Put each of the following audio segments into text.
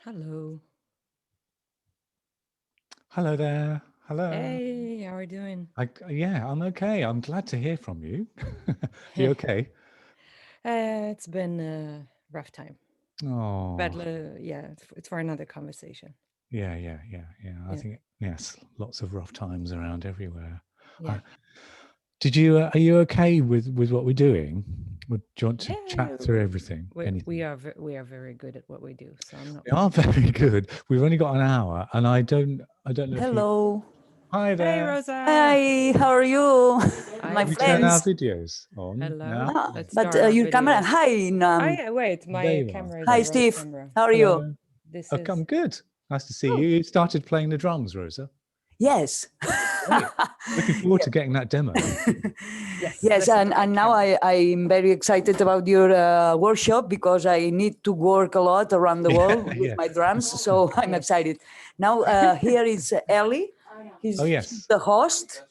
Hello. Hello there. Hello. Hey, how are you doing? Yeah, I'm okay. I'm glad to hear from you. You okay? It's been a rough time, but Oh, yeah, it's for another conversation. yeah. I Yeah, think yes, lots of rough times around everywhere. yeah, Uh, are you okay with what we're doing? Do you want to yeah. chat through everything? We Anything? are we are very good at what we do, so I'm not We are worried. very good. We've only got an hour, and I don't know if you. Hello. Hi Hey, there. Rosa. Hi, how are you, my I'm We turn good. our friends? videos on Hello. now. Let's But start our your camera. videos. Hi, Oh Nam. yeah, wait, There my you are. camera is Hi, the wrong Steve. camera. How are you? Hello. This Oh, I'm is. good. Nice to see Oh, you. You started playing the drums, Rosa. Yes. Great. Looking forward to getting that demo. yes. Yes, Listen to my and now camera. I'm very excited about your workshop because I need to work a lot around the Yeah, world with yeah. my drums. So I'm Yes. excited. Now, here is Ellie. Oh, She's yes. the host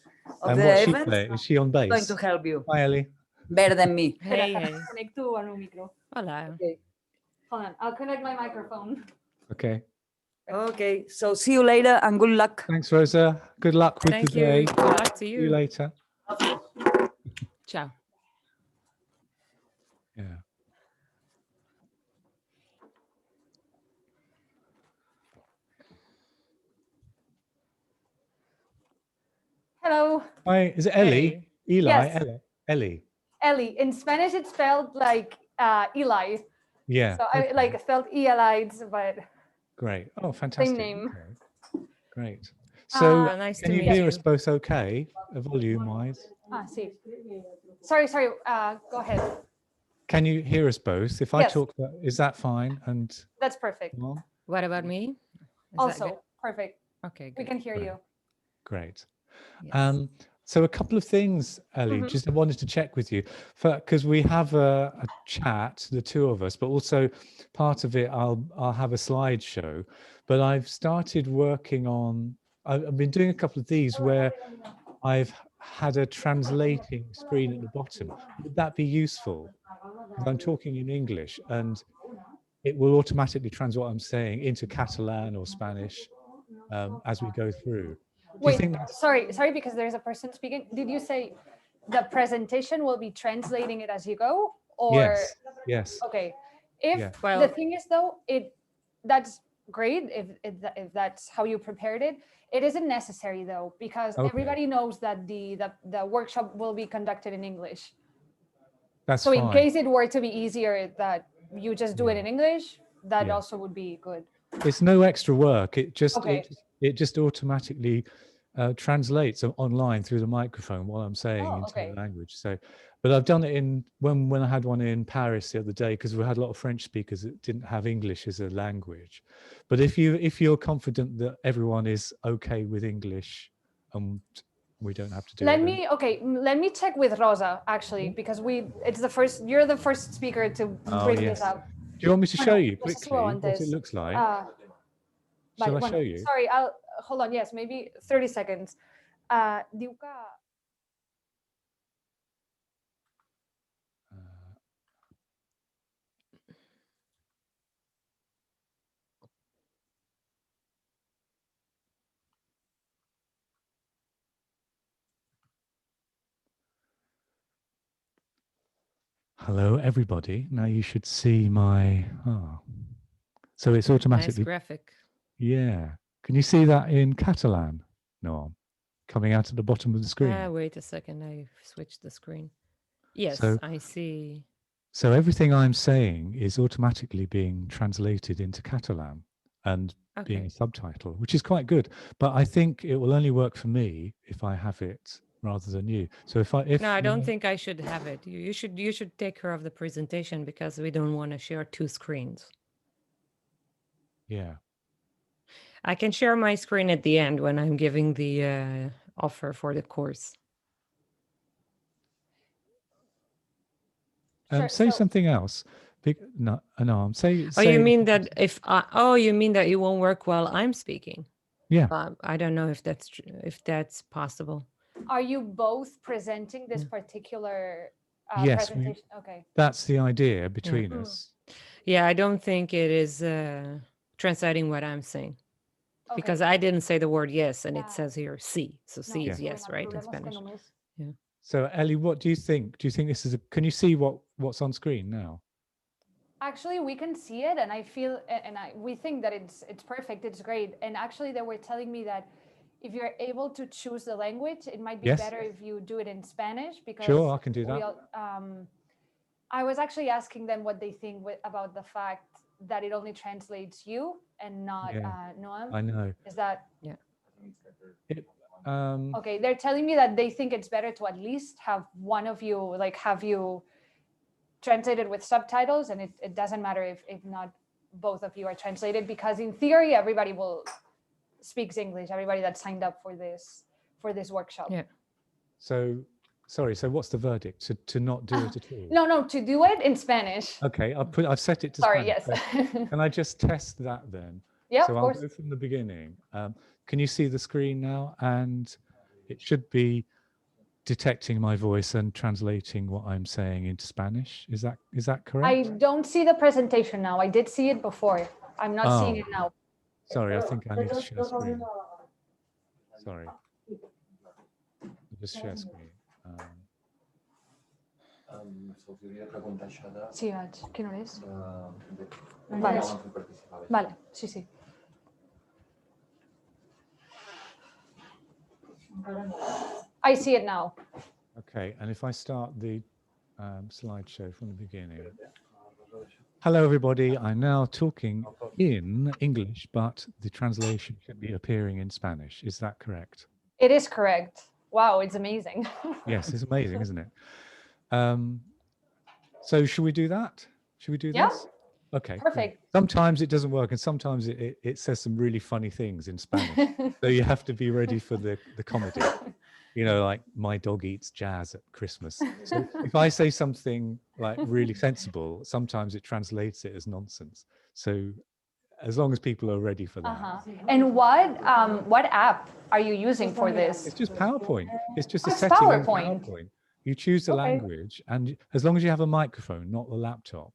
of And the what's she event. play? Is she on Going to bass? help you Hi, Ellie. better than me. Hey, hey. Conecto al meu micro. Hola. Okay. Hold on, I'll connect my microphone. Okay. Okay. So see you later and good luck. Thanks, Rosa. Good luck with the Thank day. you. Good luck to See you you. later. Ciao. Yeah. Hello. Hi. Is it Ellie? Hey. Eli? Yes, Ellie? Ellie. Ellie. In Spanish, it's spelled like Eli. Yeah. So I Okay. spelled Eli, but Great. Oh, same fantastic. name. Okay. Great. Uh, So, So nice can to you meet yes. hear us you. both okay, volume-wise? See. Sorry. Go ahead. Can you hear us both? If I Yes, talk, is that fine? And that's perfect. Mom? What about me? Is that good? Also, perfect. Okay, We good. can hear Great. you. Great. Yes. So a couple of things, Ellie, Mhm. just I wanted to check with you because we have a chat, the two of us, but also part of it, I'll have a slideshow. But I've started working on. I've been doing a couple of these where I've had a translating screen at the bottom. Would that be useful? Because I'm talking in English, and it will automatically translate what I'm saying into Catalan or Spanish as we go through. Do you Wait, think that's sorry, because there's a person speaking. Did you say the presentation will be translating it as you go, or yes, yes, okay? If yeah. the Well, thing is though, that's great if that's how you prepared it. It isn't necessary though, because Okay, everybody knows that the workshop will be conducted in English. that's So in fine. case it were to be easier that you just do it Yeah, in English, that yeah. also would be good. It's no extra work. Okay. It just automatically translates online through the microphone while I'm saying Oh, into the okay. language. So, but I've done it in when I had one in Paris the other day because we had a lot of French speakers that didn't have English as a language. But if you're confident that everyone is okay with English and we don't have to do it, then Let me check with Rosa actually, because you're the first speaker to oh bring this yes. up. Do you want me to show Bueno, you no sé si lo quickly what it antes. looks like? Ah, Shall vale, I bueno, show you? sorry, I'll hold on. Yes, maybe 30 seconds. Diu que Uh, Hello, everybody. Now you should see my. Oh. So it's nice automatically. graphic. Yeah. Can you see that in Catalan? No, coming out at the bottom of the screen. Wait a second. I switched the screen. Yes, So, I see. so everything I'm saying is automatically being translated into Catalan and being a Okay. subtitle, which is quite good. But I think it will only work for me if I have it rather than you. So No, I don't think I should have it. You should take care of the presentation because we don't want to share two screens. yeah. I can share my screen at the end when I'm giving the offer for the course. sure. Say So something else. No, no. Oh, you Say. mean that you mean that it won't work while I'm speaking? Yeah. I don't know if if that's possible. are you both presenting this Yeah. particular Yes. presentation? Okay. That's the idea Yeah. between us. Yeah, I don't think it is translating what I'm saying. Okay. Because I didn't say the word yes, and Yeah. it says here sí. So sí No, is yes, bueno, el right, in problema es que Spanish. no me- So Ellie, what do you think? Do you think this is a, can you see what's on screen now? Actually, we can see it, and I feel, we think that it's perfect. It's great. And actually, they were telling me that if you're able to choose the language, it might be Yes. better if you do it in Spanish, because Sure, I can do that. I was actually asking them what they think about the fact that it only translates you and not Yeah, Noam. I know. Is that It, okay? They're telling me that they think it's better to at least have one of you, like, have you translated with subtitles, and it doesn't matter if not both of you are translated, because in theory everybody will speaks English, everybody that signed up for this workshop. Yeah. So, sorry. So, what's the verdict? To not do it at all? No, to do it in Spanish. Okay, I've set it to Sorry, Spanish. yes. So can I just test that then? Yeah, So of I'll course. go from the beginning. Can you see the screen now? And it should be detecting my voice and translating what I'm saying into Spanish. Is that correct? I don't see the presentation now. I did see it before. I'm not seeing Oh. it now. Sorry, I think I need to share screen. Sorry. Just share screen. S'hauria de preguntar això de... Sí, vaig. Quina hora és? de Vale. com hem participat. Vale, sí. I see it now. Okay, and if I start the slideshow from the beginning. Hello, everybody. I'm now talking in English, but the translation should be appearing in Spanish. Is that correct? It is correct. Wow, it's amazing. Yes, it's amazing, isn't it? So should we do that? Should we do Yeah. this? Okay. great. Perfect. Sometimes it doesn't work, and sometimes it says some really funny things in Spanish. So you have to be ready for the comedy. You know, like my dog eats jazz at Christmas. So if I say something like really sensible, sometimes it translates it as nonsense. So as long as people are ready for that. And what app are you using for this? It's just PowerPoint. It's just a It's setting in PowerPoint. PowerPoint. You choose the Okay. language, and as long as you have a microphone, not the laptop,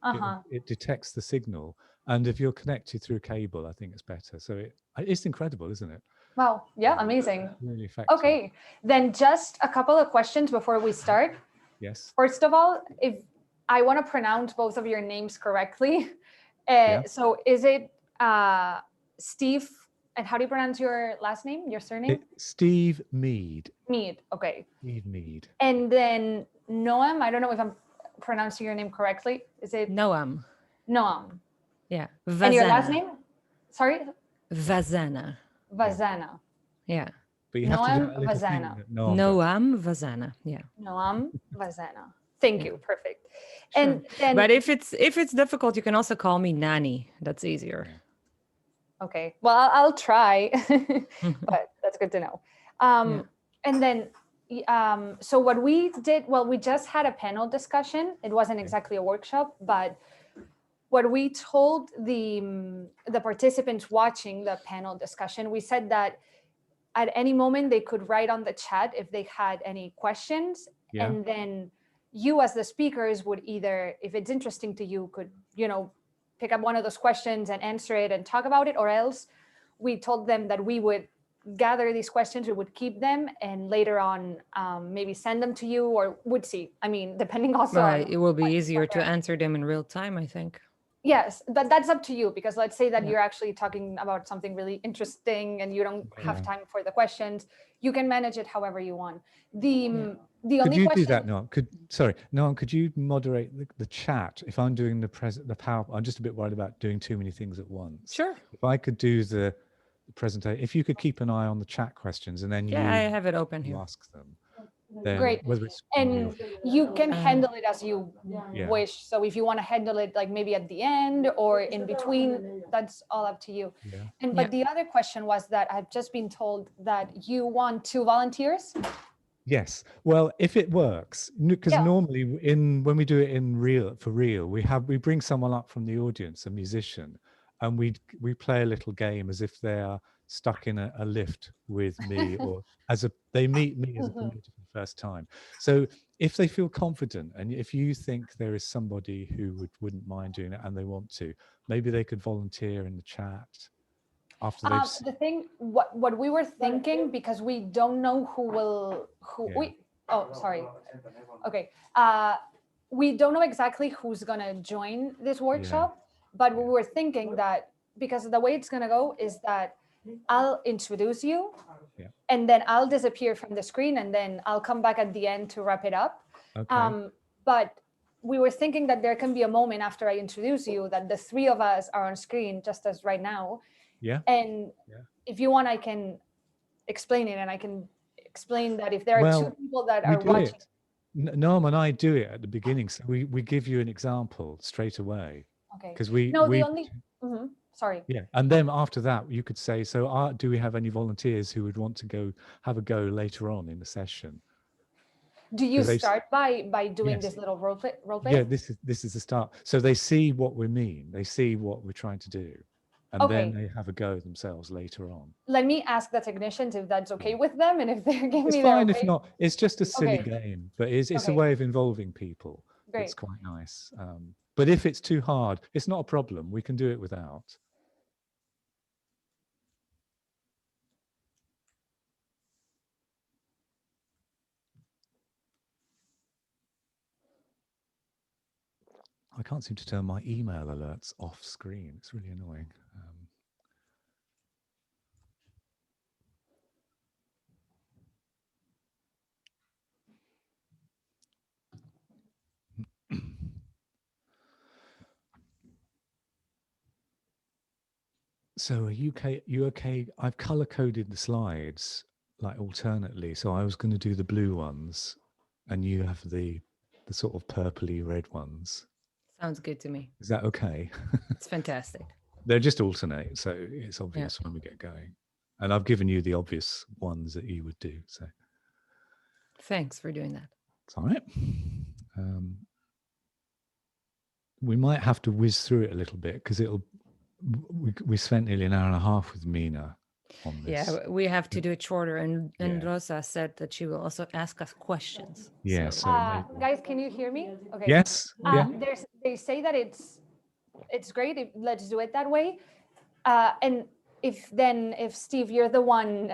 Uh-huh. it detects the signal. And if you're connected through cable, I think it's better. So it's incredible, isn't it? Wow. Yeah, amazing. Really effective. Okay, then just a couple of questions before we start. Yes. First of all, if I want to pronounce both of your names correctly, so is it Steve, and how do you pronounce your last name, your surname? Steve Mead. Mead, okay. Steve Mead. And then Noam, I don't know if I'm pronouncing your name correctly. Is it Noam. Noam? Yeah. And your last Vazana. name? Sorry? Vazana. Vazana. Yeah. But you have to do Noam that little thing Vazana. that Noam does. Noam Vazana. Yeah. Noam Vazana. Thank you. Perfect. Sure. And then, But if it's difficult, you can also call me Nani. That's easier. okay, well, I'll try, but that's good to know. And then, so what we did, well, we just had a panel discussion. It wasn't exactly a workshop, but what we told the participants watching the panel discussion, we said that at any moment they could write on the chat if they had any questions, Yeah. and then you as the speakers would either, if it's interesting to you, could, pick up one of those questions and answer it and talk about it, or else we told them that we would gather these questions, we would keep them, and later on maybe send them to you, or would see. I mean, depending also on It will be what- easier what to they're- answer them in real time, I think. Yes, but that's up to you, because let's say that Yeah. you're actually talking about something really interesting and you don't have Yeah. time for the questions. You can manage it however you want. The Could only you question, do that, Noam? Noam, could you moderate the chat if I'm doing the PowerPoint? I'm just a bit worried about doing too many things at once. Sure. If I could do the presentation, if you could keep an eye on the chat questions and then Yeah, I have it open you here. ask them. Then Great. whether it's and you can Uh, handle it as you Yeah. wish. So if you want to handle it like maybe at the end or in between, that's all up to you. yeah. And but the other question was that I've just been told that you want 2 volunteers. Yes. Well, if it works, because Yeah. normally when we do it for real, we bring someone up from the audience, a musician, and we play a little game as if they are stuck in a lift with me, or they meet me as a promoter for the first time. So if they feel confident, and if you think there is somebody who wouldn't mind doing it and they want to, maybe they could volunteer in the chat after they've The thing, what we were thinking, because we don't know okay. We don't know exactly who's gonna join this workshop, but we were thinking that because the way it's gonna go is that I'll introduce you, and then I'll disappear from the screen, and then I'll come back at the end to wrap it up. Okay. But we were thinking that there can be a moment after I introduce you that the three of us are on screen, just as right now. Yeah. And if you want, I can explain it, and I can explain that if there are two people that are watching. Noam and I do it at the beginning, so we give you an example straight away. Okay. Because sorry. Yeah, and then after that, you could say, so do we have any volunteers who would want to have a go later on in the session? Do you start by doing this little role play? Yeah, this is the start. So they see what we mean. They see what we're trying to do, and then they have a go themselves later on. Let me ask the technicians if that's okay with them, and if they're giving me their okay. It's fine if not. It's just a silly game, but it's a way of involving people. Great. It's quite nice. But if it's too hard, it's not a problem. We can do it without. I can't seem to turn my email alerts off screen. It's really annoying. So are you okay? I've color coded the slides like alternately. So I was going to do the blue ones, and you have the sort of purpley red ones. Sounds good to me. Is that okay? It's fantastic. They're just alternate, so it's obvious when we get going. And I've given you the obvious ones that you would do. So thanks for doing that. It's all right. We might have to whiz through it a little bit because we spent nearly an hour and a half with Mina on this. Yeah, we have to do it shorter, and Rosa said that she will also ask us questions. Yeah. So. Guys, can you hear me? Okay. Yes. They say that it's great. Let's do it that way. And if Steve, you're the one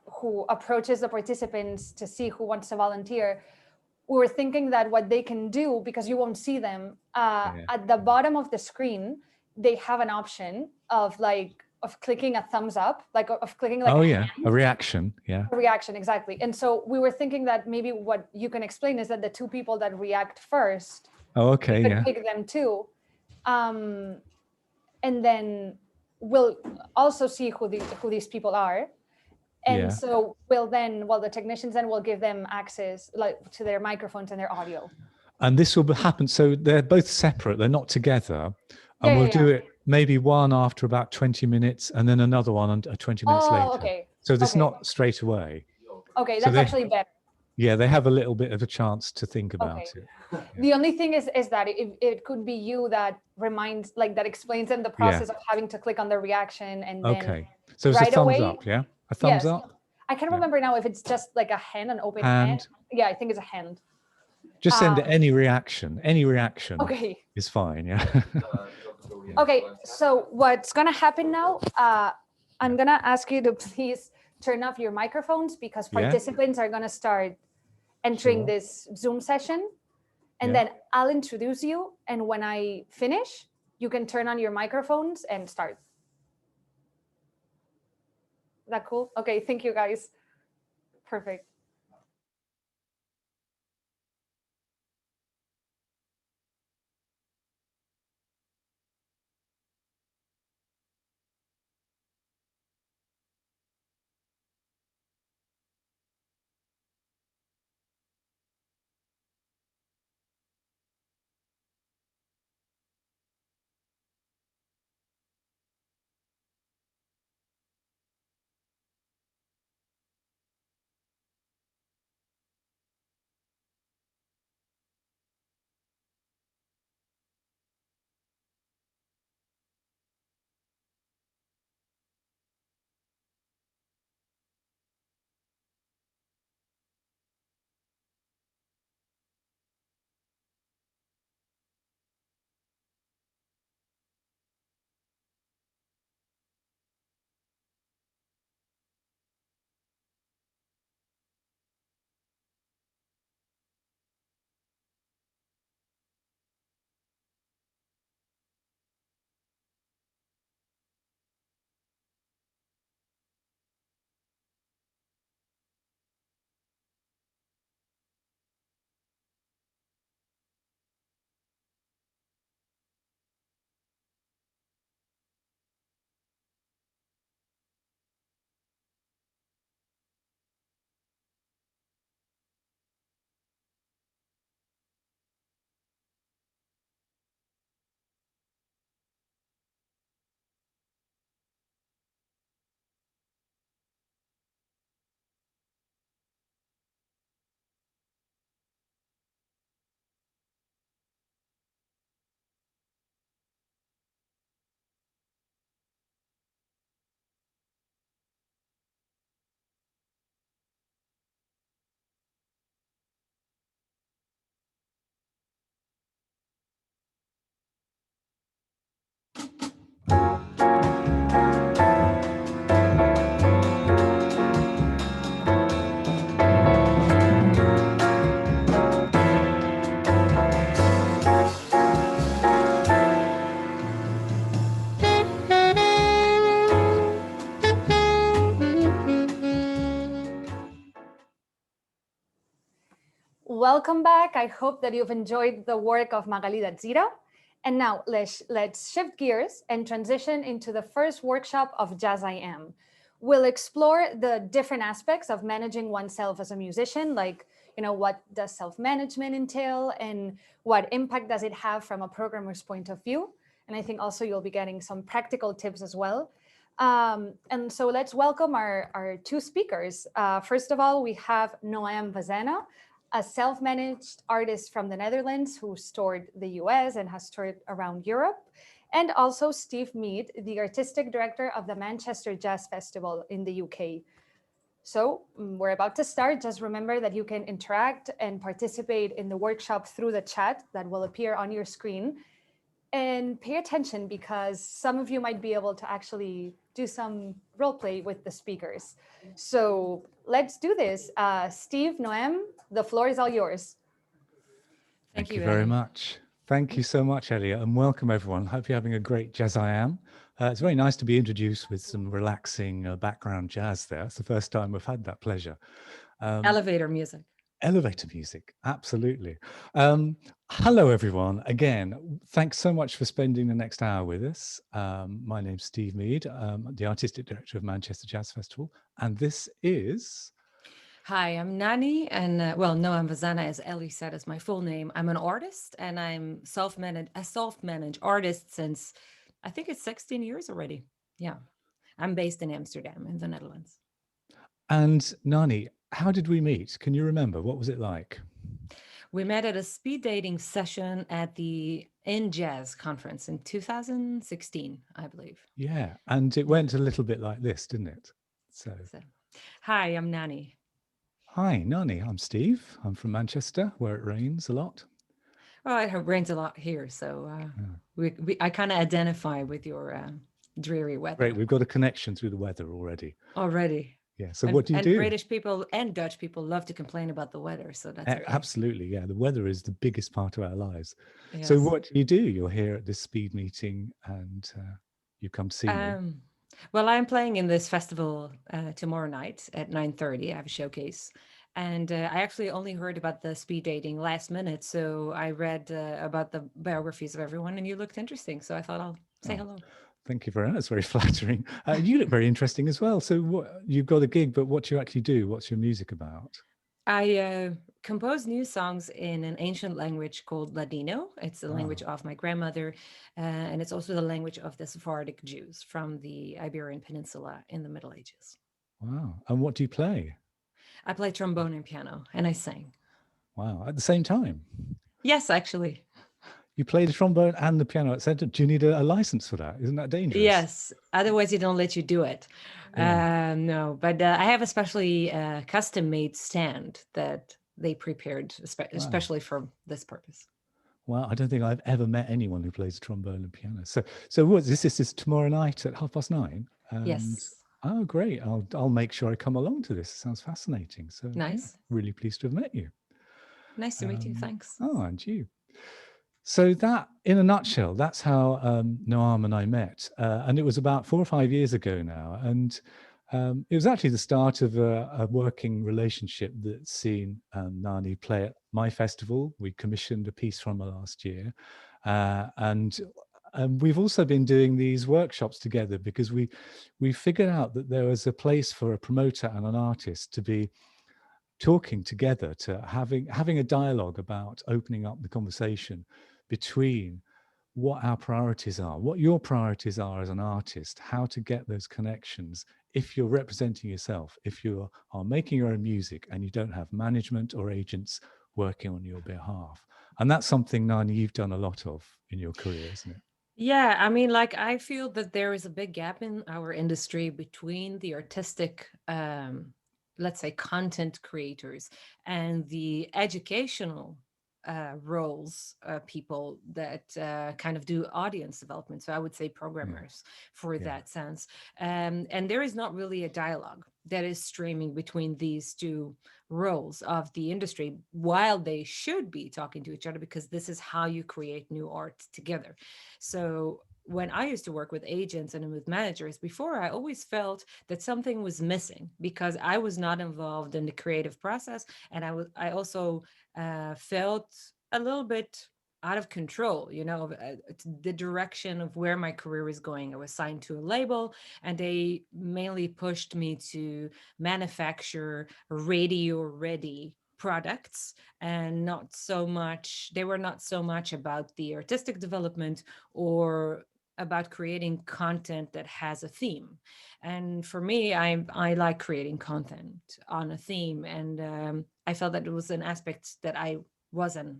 who approaches the participants to see who wants to volunteer, we were thinking that what they can do, because you won't see them, at the bottom of the screen, they have an option of clicking a thumbs up, of clicking a reaction. Yeah. A reaction, exactly. And so we were thinking that maybe what you can explain is that the two people that react first, you can pick them too. And then we'll also see who these people are. And so the technicians then will give them access to their microphones and their audio. And this will happen. So they're both separate. They're not together. And we'll do it maybe one after about 20 minutes and then another one 20 minutes later. Okay. So it's not straight away. Okay, that's actually better. Yeah, they have a little bit of a chance to think about it. Yeah. The only thing is that it could be you that reminds, that explains them the process of having to click on the reaction and then so it's a thumbs up, yeah? A thumbs up? I can't remember now if it's just like a hand, an open hand. Yeah, I think it's a hand. Just send any reaction. Any reaction is fine, yeah. Okay, so what's gonna happen now, I'm gonna ask you to please turn off your microphones because participants are gonna start entering this Zoom session. And then I'll introduce you. And when I finish, you can turn on your microphones and start. Is that cool? Okay, thank you guys. Perfect. Welcome back. I hope that you've enjoyed the work of Magali Datzira. And now let's shift gears and transition into the first workshop of JAZZ I Am. We'll explore the different aspects of managing oneself as a musician, like, what does self-management entail and what impact does it have from a programmer's point of view? And I think also you'll be getting some practical tips as well. And so let's welcome our two speakers. First of all, we have Noam Vazana, a self-managed artist from the Netherlands who toured the US and has toured around Europe, and also Steve Mead, the artistic director of the Manchester Jazz Festival in the UK. So we're about to start. Just remember that you can interact and participate in the workshop through the chat that will appear on your screen. And pay attention because some of you might be able to actually do some role play with the speakers. So let's do this. Steve, Noam, the floor is all yours. Thank you very Ellie. much. Thank you so much, Elliot, and welcome everyone. Hope you're having a great JAZZ I Am. It's very nice to be introduced with some relaxing background jazz there. It's the first time we've had that pleasure. Elevator music. Elevator music, absolutely. Hello, everyone. Again, thanks so much for spending the next hour with us. My name's Steve Mead, the artistic director of Manchester Jazz Festival, and this is... Hi, I'm Nani, and Noam Vazana, as Ellie said, is my full name. I'm an artist, and I'm a self-managed artist since I think it's 16 years already. Yeah, I'm based in Amsterdam, in the Netherlands. And Nani, how did we meet? Can you remember? What was it like? We met at a speed dating session at the In Jazz conference in 2016, I believe. Yeah, and it went a little bit like this, didn't it? So, hi, I'm Nani. Hi, Nani. I'm Steve. I'm from Manchester, where it rains a lot. Oh, it rains a lot here, so I kind of identify with your dreary weather. Great, we've got a connection through the weather already. Already. Yeah. So what do you do? And British people and Dutch people love to complain about the weather, so that's okay. Absolutely, yeah. The weather is the biggest part of our lives. Yes. So what do you do? You're here at this speed meeting, and you come to see me. Well, I'm playing in this festival tomorrow night at 9:30. I have a showcase. And I actually only heard about the speed dating last minute. So I read about the biographies of everyone and you looked interesting. So I thought I'll say hello. Thank you very much. That's very flattering. You look very interesting as well. So you've got a gig, but what do you actually do? What's your music about? I compose new songs in an ancient language called Ladino. It's the language of my grandmother, and it's also the language of the Sephardic Jews from the Iberian Peninsula in the Middle Ages. Wow. And what do you play? I play trombone and piano, and I sing. Wow. At the same time? Yes, actually. You play the trombone and the piano at the center. Do you need a license for that? Isn't that dangerous? Yes. Otherwise, they don't let you do it. Yeah. No, but I have a specially custom-made stand that they prepared, especially for this purpose. Well, I don't think I've ever met anyone who plays trombone and piano. So what this is tomorrow night at 9:30? Yes. Oh, great. I'll make sure I come along to this. It sounds fascinating. So nice. Yeah, really pleased to have met you. Nice to meet you. Thanks. Oh, and you. So that, in a nutshell, that's how Noam and I met. And it was about 4 or 5 years ago now. And it was actually the start of a working relationship that's seen Nani play at my festival. We commissioned a piece from her last year. And we've also been doing these workshops together because we figured out that there was a place for a promoter and an artist to be talking together, to having a dialogue about opening up the conversation between what our priorities are, what your priorities are as an artist, how to get those connections if you're representing yourself, if you are making your own music and you don't have management or agents working on your behalf. And that's something, Nani, you've done a lot of in your career, isn't it? Yeah, I mean, like, I feel that there is a big gap in our industry between the artistic, let's say, content creators and the educational roles, people that kind of do audience development. So I would say programmers for Yeah. that sense. And there is not really a dialogue that is streaming between these two roles of the industry, while they should be talking to each other, because this is how you create new art together. So when I used to work with agents and with managers before, I always felt that something was missing because I was not involved in the creative process. And I also felt a little bit out of control, the direction of where my career was going. I was signed to a label, and they mainly pushed me to manufacture radio ready products, and not so much, they were not so much about the artistic development or about creating content that has a theme. And for me, I like creating content on a theme, and I felt that it was an aspect that I wasn't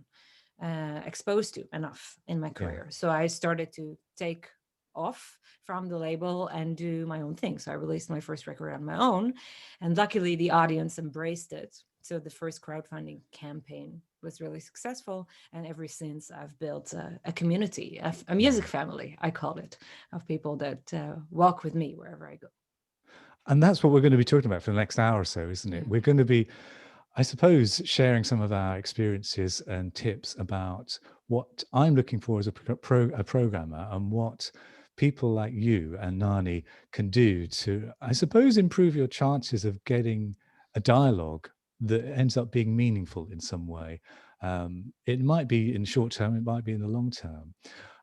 exposed to enough in my career. So I started to take off from the label and do my own thing. So I released my first record on my own, and luckily the audience embraced it. So the first crowdfunding campaign was really successful, and ever since I've built a community, a music family, I call it, of people that walk with me wherever I go. And that's what we're going to be talking about for the next hour or so, isn't it? We're going to be, I suppose, sharing some of our experiences and tips about what I'm looking for as a programmer, and what people like you and Nani can do to, I suppose, improve your chances of getting a dialogue that ends up being meaningful in some way. It might be in the short term, it might be in the long term.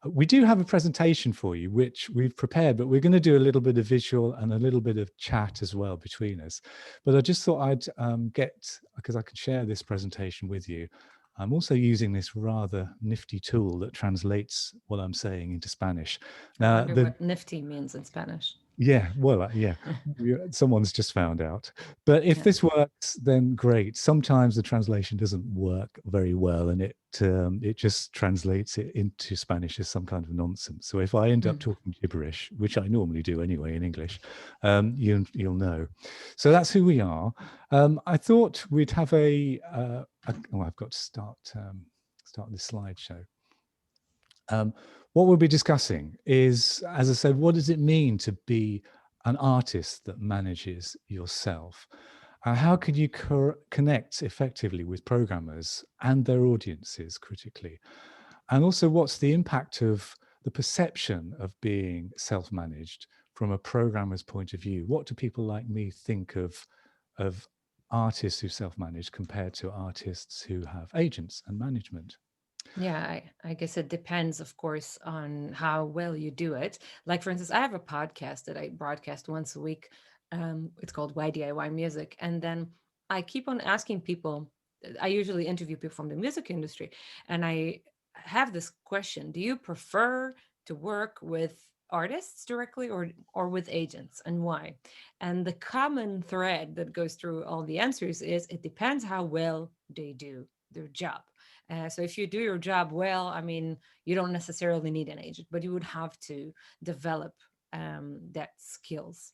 We do have a presentation for you, which we've prepared, but we're going to do a little bit of visual and a little bit of chat as well between us. But I just thought I'd because I could share this presentation with you. I'm also using this rather nifty tool that translates what I'm saying into Spanish. Now, I wonder what nifty means in Spanish. Yeah, well, yeah, someone's just found out. But if this works, then great. Sometimes the translation doesn't work very well, and it just translates it into Spanish as some kind of nonsense. So if I end up talking gibberish, which I normally do anyway in English, you'll know. So that's who we are. I thought we'd have oh, I've got to start this slideshow. What we'll be discussing is, as I said, what does it mean to be an artist that manages yourself? How can you connect effectively with programmers and their audiences critically? And also, what's the impact of the perception of being self-managed from a programmer's point of view? What do people like me think of artists who self-manage compared to artists who have agents and management? Yeah, I guess it depends, of course, on how well you do it. Like, for instance, I have a podcast that I broadcast once a week. It's called Why DIY Music. And then I keep on asking people, I usually interview people from the music industry, and I have this question: do you prefer to work with artists directly or with agents, and why? And the common thread that goes through all the answers is it depends how well they do their job. So if you do your job well, I mean, you don't necessarily need an agent, but you would have to develop that skills.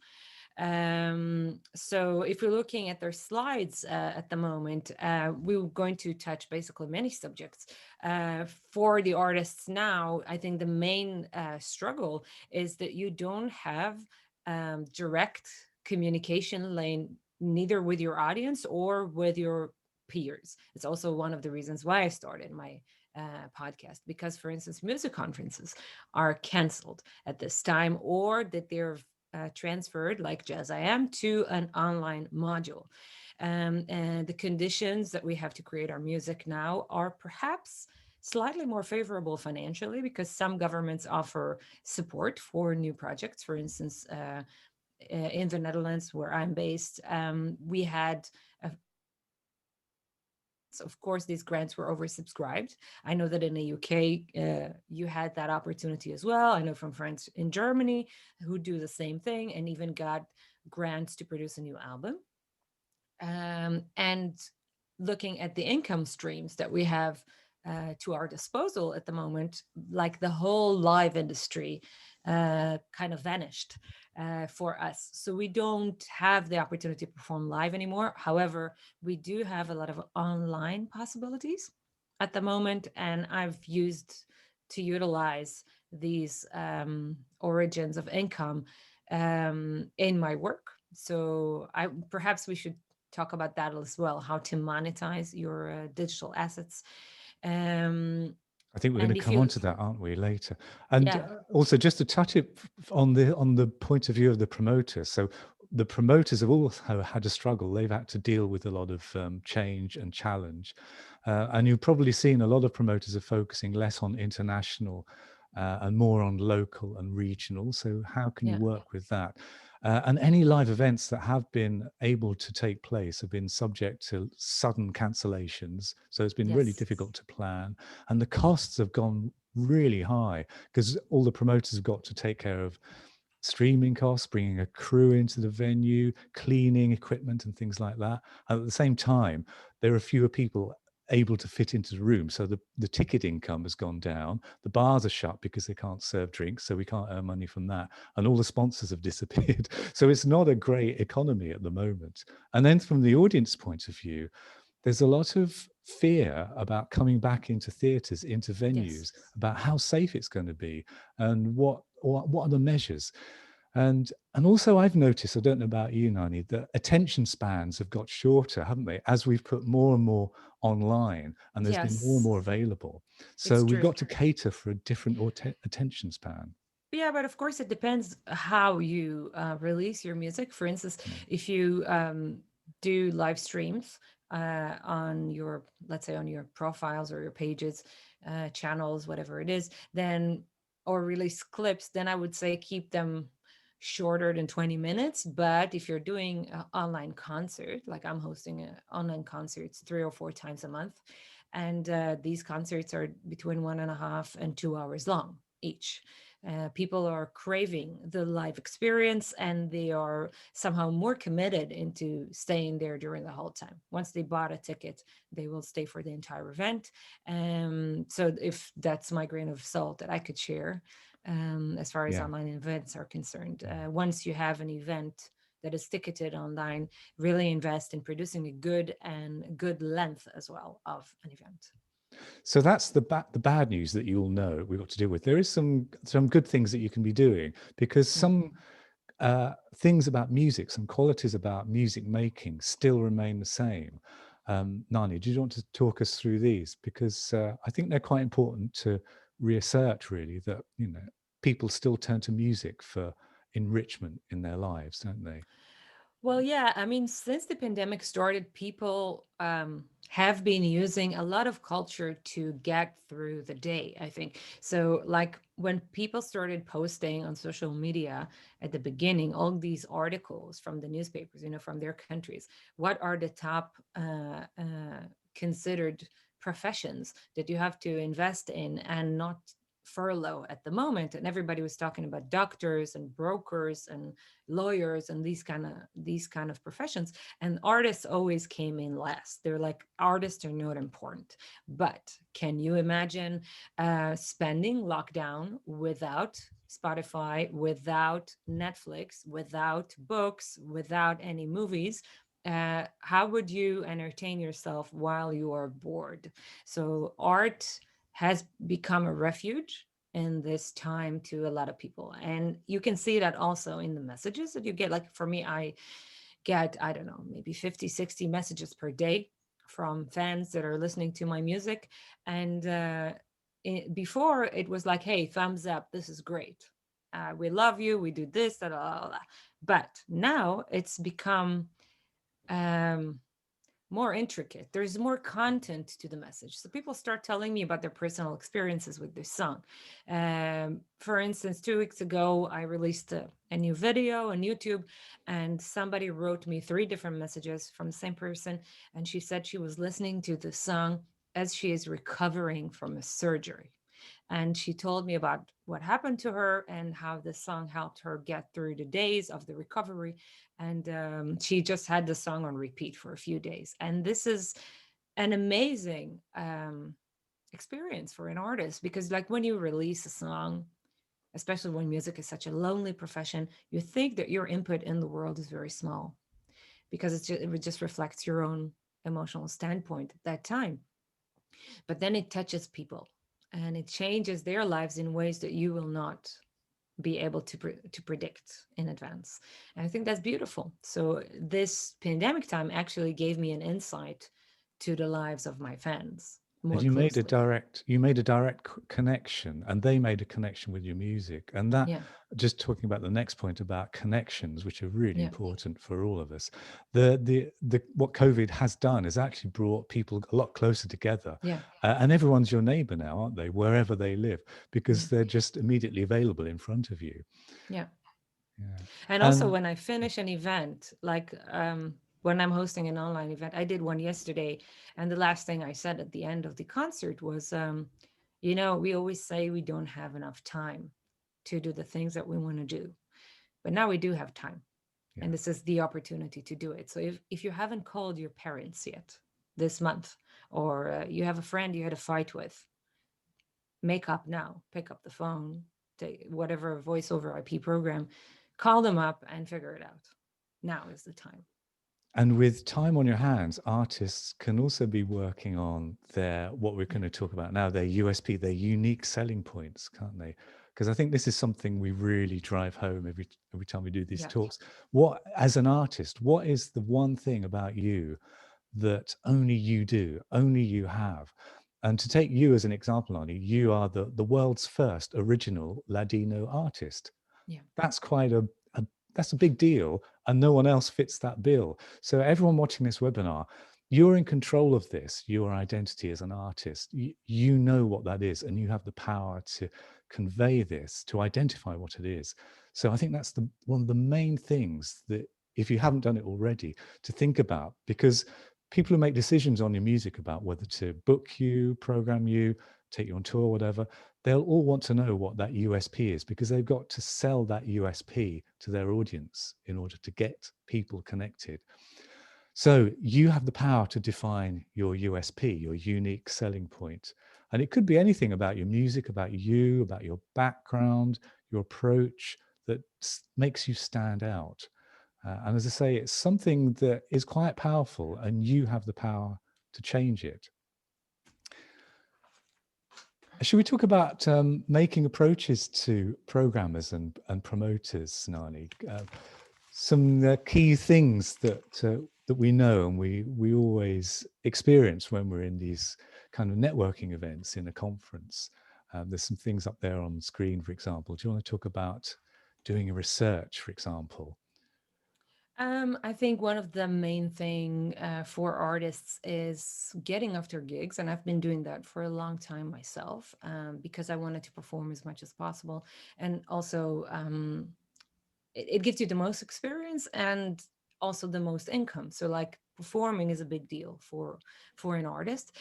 So if you're looking at their slides at the moment, we're going to touch basically many subjects. For the artists now, I think the main struggle is that you don't have direct communication lane, neither with your audience or with your peers. It's also one of the reasons why I started my podcast, because, for instance, music conferences are canceled at this time, or that they're transferred, like JAZZ I Am, to an online module. And the conditions that we have to create our music now are perhaps slightly more favorable financially, because some governments offer support for new projects. For instance, in the Netherlands, where I'm based, we had of course, these grants were oversubscribed. I know that in the UK, you had that opportunity as well. I know from friends in Germany who do the same thing and even got grants to produce a new album. And looking at the income streams that we have to our disposal at the moment, like the whole live industry kind of vanished for us. So we don't have the opportunity to perform live anymore. However, we do have a lot of online possibilities. at the moment, and I've used to utilize these origins of income in my work. So I perhaps we should talk about that as well, how to monetize your digital assets. Um, I think we're going and to if come on you, to that, aren't we, later? And yeah, also just to touch it on the point of view of the promoters. So the promoters have also had a struggle. They've had to deal with a lot of change and challenge. And you've probably seen a lot of promoters are focusing less on international and more on local and regional. So how can you yeah, work with that? And any live events that have been able to take place have been subject to sudden cancellations. So it's been really yes, difficult to plan. And the costs have gone really high because all the promoters have got to take care of streaming costs, bringing a crew into the venue, cleaning equipment and things like that. And at the same time, there are fewer people able to fit into the room. So the ticket income has gone down. The bars are shut because they can't serve drinks. So we can't earn money from that. And all the sponsors have disappeared. So it's not a great economy at the moment. And then from the audience point of view, there's a lot of fear about coming back into theatres, into yes. venues, about how safe it's going to be and what are the measures. And also I've noticed, I don't know about you, Nani, that attention spans have got shorter, haven't they, as we've put more and more online and there's been more and Yes, more available. So it's we've true. got to cater for a different attention span. Yeah, but of course, it depends how you release your music. For instance, Yeah. if you do live streams on your, let's say, on your profiles or your pages, channels, whatever it is, then, or release clips, then I would say keep them shorter than 20 minutes. But if you're doing an online concert, like I'm hosting online concerts 3 or 4 times a month, and these concerts are between 1.5 and 2 hours long each. People are craving the live experience, and they are somehow more committed into staying there during the whole time. Once they bought a ticket, they will stay for the entire event. So if that's my grain of salt that I could share, as far as Yeah. online events are concerned, once you have an event that is ticketed online, really invest in producing a good length as well of an event. So that's the bad news that you all know we've got to deal with. There is some good things that you can be doing because some things about music, some qualities about music making still remain the same. Nani, do you want to talk us through these? Because I think they're quite important to reassert, really, that, you know, people still turn to music for enrichment in their lives, don't they? Well, yeah, I mean, since the pandemic started, people have been using a lot of culture to get through the day, I think. So, like when people started posting on social media at the beginning, all these articles from the newspapers, from their countries, what are the top considered professions that you have to invest in and not furlough at the moment? And everybody was talking about doctors and brokers and lawyers and these kind of professions, and artists always came in last. They're like, artists are not important. But can you imagine spending lockdown without Spotify, without Netflix, without books, without any movies? How would you entertain yourself while you are bored? So art has become a refuge in this time to a lot of people. And you can see that also in the messages that you get. Like for me, I get, I don't know, maybe 50, 60 messages per day from fans that are listening to my music. And before it was like, hey, thumbs up, this is great. We love you. We do this, da, da, da, da. But now it's become um, more intricate. There's more content to the message. So people start telling me about their personal experiences with this song. For instance, 2 weeks ago, I released a new video on YouTube, and somebody wrote me 3 different messages from the same person. And she said she was listening to the song as she is recovering from a surgery. And she told me about what happened to her and how the song helped her get through the days of the recovery. And she just had the song on repeat for a few days. And this is an amazing experience for an artist, because like when you release a song, especially when music is such a lonely profession, you think that your input in the world is very small, because it just reflects your own emotional standpoint at that time. but then it touches people and it changes their lives in ways that you will not be able to predict in advance. And I think that's beautiful. So this pandemic time actually gave me an insight to the lives of my fans more And you made a closely. direct connection, and they made a connection with your music. And that, Yeah, just talking about the next point about connections, which are really yeah, important for all of us. The what COVID has done is actually brought people a lot closer together. yeah, And everyone's your neighbor now, aren't they? Wherever they live, because yeah, they're just immediately available in front of you. yeah. Yeah. And also when I finish an event, like when I'm hosting an online event, I did one yesterday, and the last thing I said at the end of the concert was, you know, we always say we don't have enough time to do the things that we want to do, but now we do have time. Yeah. And this is the opportunity to do it. So if you haven't called your parents yet this month, or you have a friend you had a fight with, make up now, pick up the phone, take whatever voice over IP program, call them up and figure it out. Now is the time. And with time on your hands, artists can also be working on their, what we're going to talk about now, their USP, their unique selling points, can't they? Because I think this is something we really drive home every time we do these Yeah. talks. What, as an artist, what is the one thing about you that only you do, only you have? And to take you as an example, Ani, you are the world's first original Ladino artist. Yeah. That's quite that's a big deal, and no one else fits that bill. So everyone watching this webinar, you're in control of this, your identity as an artist. You know what that is, and you have the power to convey this, to identify what it is. So I think that's one of the main things that, if you haven't done it already, to think about, because people who make decisions on your music about whether to book you, program you, take you on tour, whatever, they'll all want to know what that USP is, because they've got to sell that USP to their audience in order to get people connected. So you have the power to define your USP, your unique selling point. And it could be anything about your music, about you, about your background, your approach that makes you stand out. And as I say, it's something that is quite powerful, and you have the power to change it. Should we talk about making approaches to programmers and promoters, Nani? Some key things that we know and we always experience when we're in these kind of networking events in a conference. There's some things up there on the screen, for example. Do you want to talk about doing a research, for example? I think one of the main thing for artists is getting after gigs, and I've been doing that for a long time myself, because I wanted to perform as much as possible, and also it gives you the most experience and also the most income. So like performing is a big deal for an artist.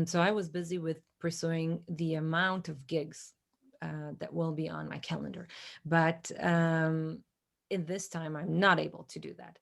So I was busy with pursuing the amount of gigs that will be on my calendar, but in this time I'm not able to do that.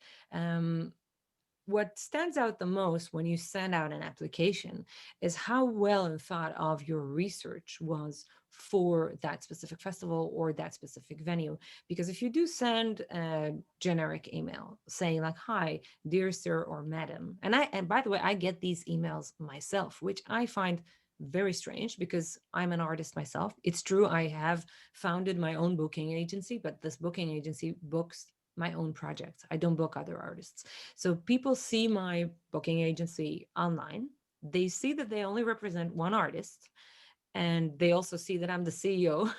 What stands out the most when you send out an application is how well and thought of your research was for that specific festival or that specific venue. Because if you do send a generic email saying like, hi, dear sir or madam, and by the way, I get these emails myself, which I find very strange because I'm an artist myself. It's true, I have founded my own booking agency, but this booking agency books my own projects. I don't book other artists. So people see my booking agency online. They see that they only represent one artist, and they also see that I'm the CEO.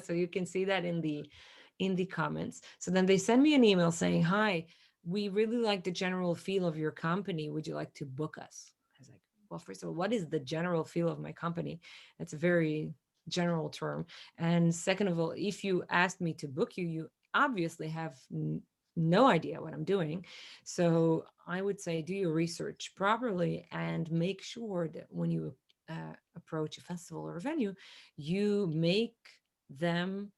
So you can see that in the comments. So then they send me an email saying, "Hi, we really like the general feel of your company. Would you like to book us?" I was like, well, first of all, what is the general feel of my company? That's a very general term. And second of all, if you asked me to book you, you obviously have no idea what I'm doing. So I would say do your research properly and make sure that when you approach a festival or a venue, you make them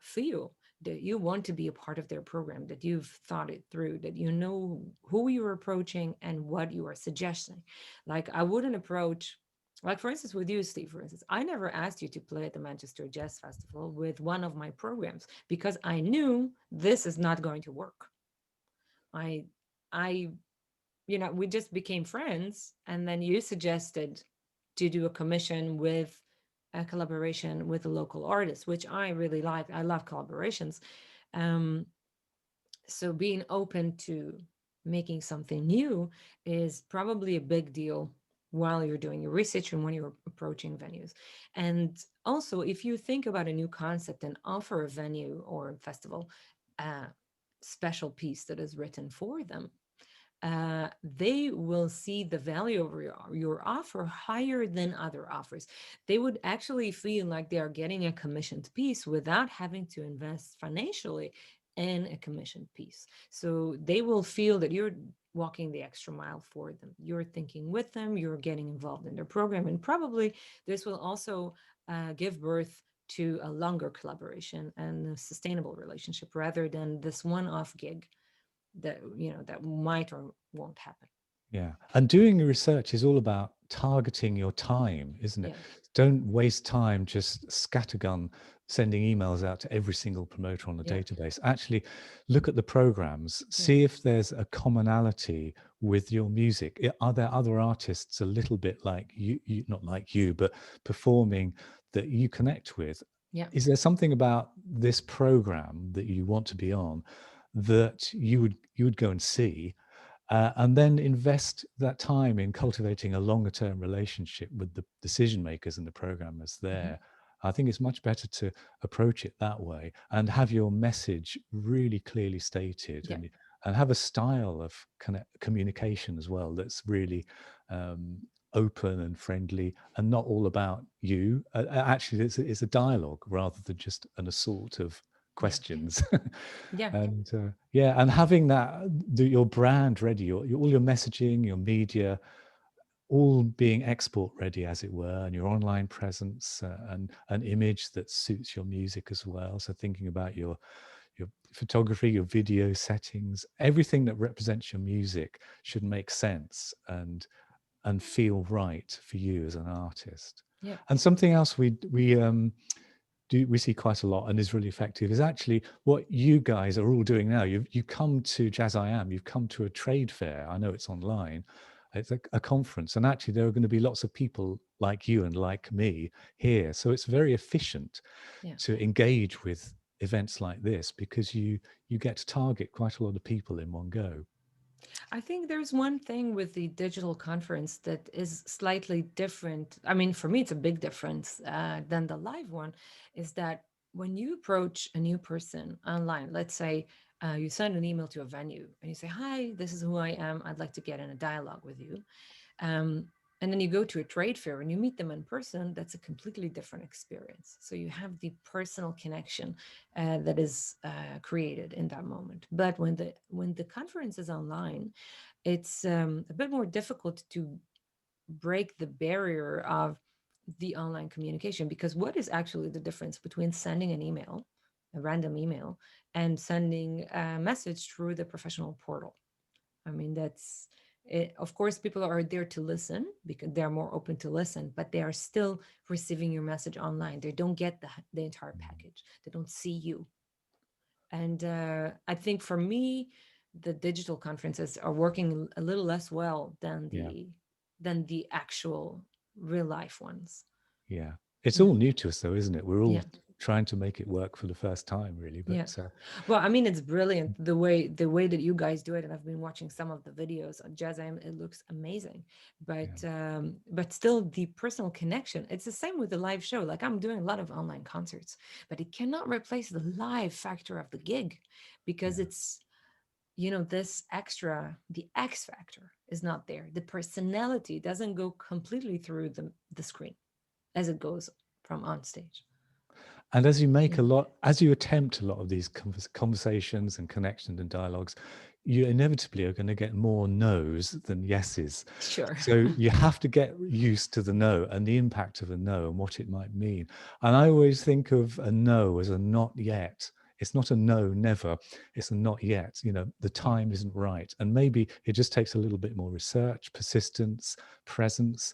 feel that you want to be a part of their program, that you've thought it through, that you know who you're approaching and what you are suggesting. Like I wouldn't approach, like for instance with you, Steve, for instance, I never asked you to play at the Manchester Jazz Festival with one of my programs because I knew this is not going to work. I we just became friends, and then you suggested to do a commission with a collaboration with a local artist, which I really like. I love collaborations. So being open to making something new is probably a big deal while you're doing your research and when you're approaching venues. And also, if you think about a new concept and offer a venue or a festival a special piece that is written for them, they will see the value of your offer higher than other offers. They would actually feel like they are getting a commissioned piece without having to invest financially in a commissioned piece. So they will feel that you're walking the extra mile for them. You're thinking with them, you're getting involved in their program. And probably this will also give birth to a longer collaboration and a sustainable relationship rather than this one-off gig that that might or won't happen. Yeah, and doing your research is all about targeting your time, isn't it? Yeah. Don't waste time just scattergun sending emails out to every single promoter on the Yeah. database. Actually look at the programs, see if there's a commonality with your music. Are there other artists a little bit like you, not like you, but performing that you connect with? Yeah. Is there something about this program that you want to be on that you would go and see? And then invest that time in cultivating a longer term relationship with the decision makers and the programmers there. I think it's much better to approach it that way and have your message really clearly stated, and have a style of communication as well that's really open and friendly and not all about you. Actually, it's a dialogue rather than just an assault of questions. And having your brand ready, all your messaging, your media, all being export ready, as it were, and your online presence, and an image that suits your music as well. So thinking about your photography, your video settings, everything that represents your music should make sense and feel right for you as an artist. And something else we see quite a lot and is really effective is actually what you guys are all doing now. You come to JAZZ I Am, you've come to a trade fair. I know it's online. It's a conference, and actually there are going to be lots of people like you and like me here. So it's very efficient to engage with events like this because you get to target quite a lot of people in one go. I think there's one thing with the digital conference that is slightly different. I mean, for me, it's a big difference than the live one, is that when you approach a new person online, let's say you send an email to a venue and you say, "Hi, this is who I am. I'd like to get in a dialogue with you." And then you go to a trade fair and you meet them in person, that's a completely different experience. So you have the personal connection that is created in that moment. But when the conference is online, it's a bit more difficult to break the barrier of the online communication, because what is actually the difference between sending an email, a random email, and sending a message through the professional portal? I mean, that's it. Of course, people are there to listen because they're more open to listen, but they are still receiving your message online. They don't get the entire package. They don't see you. And I think for me, the digital conferences are working a little less well than the actual real life ones. Yeah, it's all new to us though, isn't it? We're all trying to make it work for the first time, really. But well, I mean, it's brilliant the way that you guys do it, and I've been watching some of the videos on JAZZ I AM. It looks amazing, but still the personal connection. It's the same with the live show. Like, I'm doing a lot of online concerts, but it cannot replace the live factor of the gig, because it's this extra, the X factor is not there. The personality doesn't go completely through the screen as it goes from on stage. And as you make as you attempt a lot of these conversations and connections and dialogues, you inevitably are going to get more no's than yeses. Sure. So you have to get used to the no and the impact of a no and what it might mean. And I always think of a no as a not yet. It's not a no, never. It's a not yet. The time isn't right. And maybe it just takes a little bit more research, persistence, presence,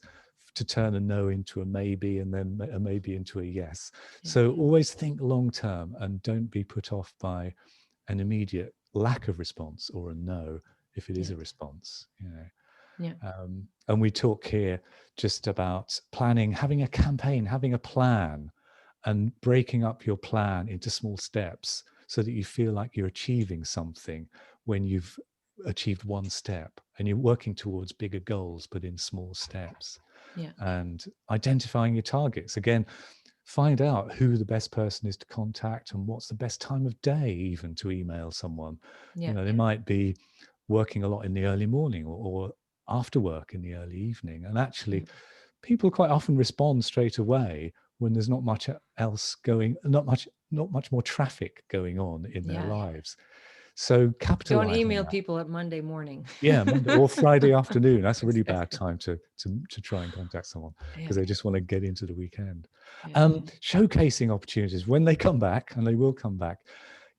to turn a no into a maybe, and then a maybe into a yes. So always think long term and don't be put off by an immediate lack of response or a no if it is a response. Yeah. And we talk here just about planning, having a campaign, having a plan, and breaking up your plan into small steps so that you feel like you're achieving something when you've achieved one step, and you're working towards bigger goals but in small steps. Yeah. And identifying your targets. Again, find out who the best person is to contact and what's the best time of day even to email someone. Yeah. You know, they might be working a lot in the early morning, or after work in the early evening. And actually, people quite often respond straight away when there's not much else going, not much more traffic going on in their lives. So capitalize Don't on email that. people at Monday morning. Yeah, Monday or Friday afternoon. That's a really bad Exactly. time to try and contact someone, because Yeah. they just want to get into the weekend. Yeah. Showcasing opportunities when they come back, and they will come back.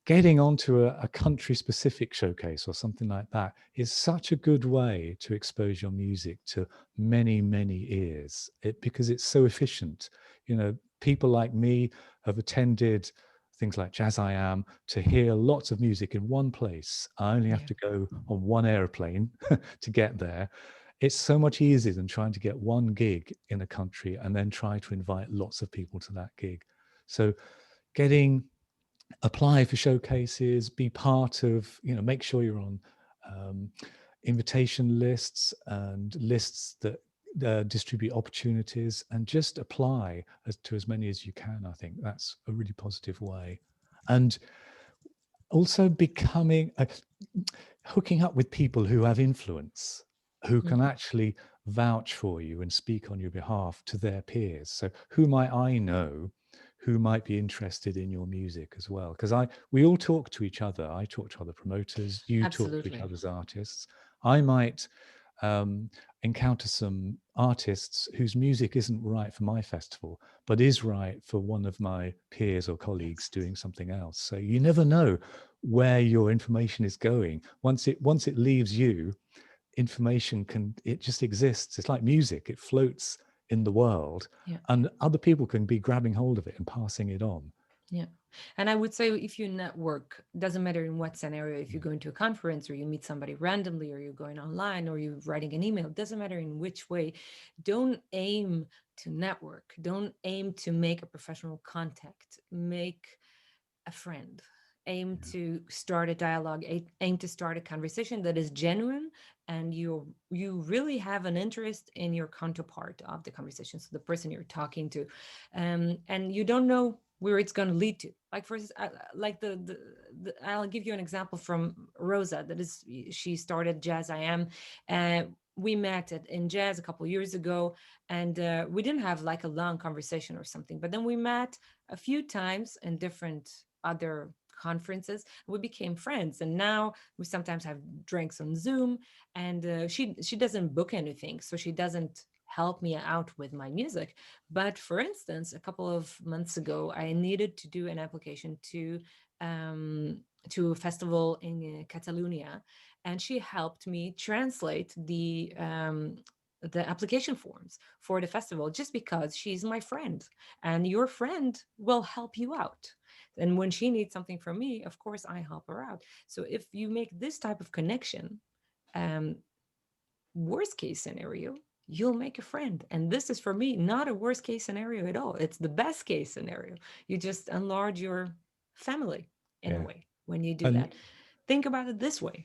Getting onto a country-specific showcase or something like that is such a good way to expose your music to many, many ears, because it's so efficient. You know, people like me have attended things like JAZZ I Am to hear lots of music in one place. I only have to go on one airplane to get there. It's so much easier than trying to get one gig in a country and then try to invite lots of people to that gig. So apply for showcases, be part of, you know, make sure you're on invitation lists and lists that distribute opportunities, and just apply to as many as you can. I think that's a really positive way. And also hooking up with people who have influence, who can actually vouch for you and speak on your behalf to their peers. So who might I know who might be interested in your music as well? Because we all talk to each other. I talk to other promoters, you talk to each Absolutely. other's artists. I might encounter some artists whose music isn't right for my festival, but is right for one of my peers or colleagues doing something else. So you never know where your information is going. Once it leaves you, information it just exists. It's like music, it floats in the world, and other people can be grabbing hold of it and passing it on. Yeah. And I would say, if you network, doesn't matter in what scenario, if you go into a conference or you meet somebody randomly, or you're going online, or you're writing an email, doesn't matter in which way, don't aim to network. Don't aim to make a professional contact. Make a friend. Aim to start a dialogue, aim to start a conversation that is genuine, and you really have an interest in your counterpart of the conversation, so the person you're talking to, and you don't know where it's going to lead to. Like, for like I'll give you an example from Rosa. She started JAZZ I Am, and we met in JAZZ a couple of years ago, and we didn't have like a long conversation or something, but then we met a few times in different other conferences. We became friends, and now we sometimes have drinks on Zoom. And she doesn't book anything, so she doesn't help me out with my music. But for instance, a couple of months ago, I needed to do an application to a festival in Catalonia, and she helped me translate the application forms for the festival, just because she's my friend, and your friend will help you out. And when she needs something from me, of course, I help her out. So if you make this type of connection, worst case scenario, you'll make a friend. And this is, for me, not a worst case scenario at all. It's the best case scenario. You just enlarge your family in a way when you do that. Think about it this way.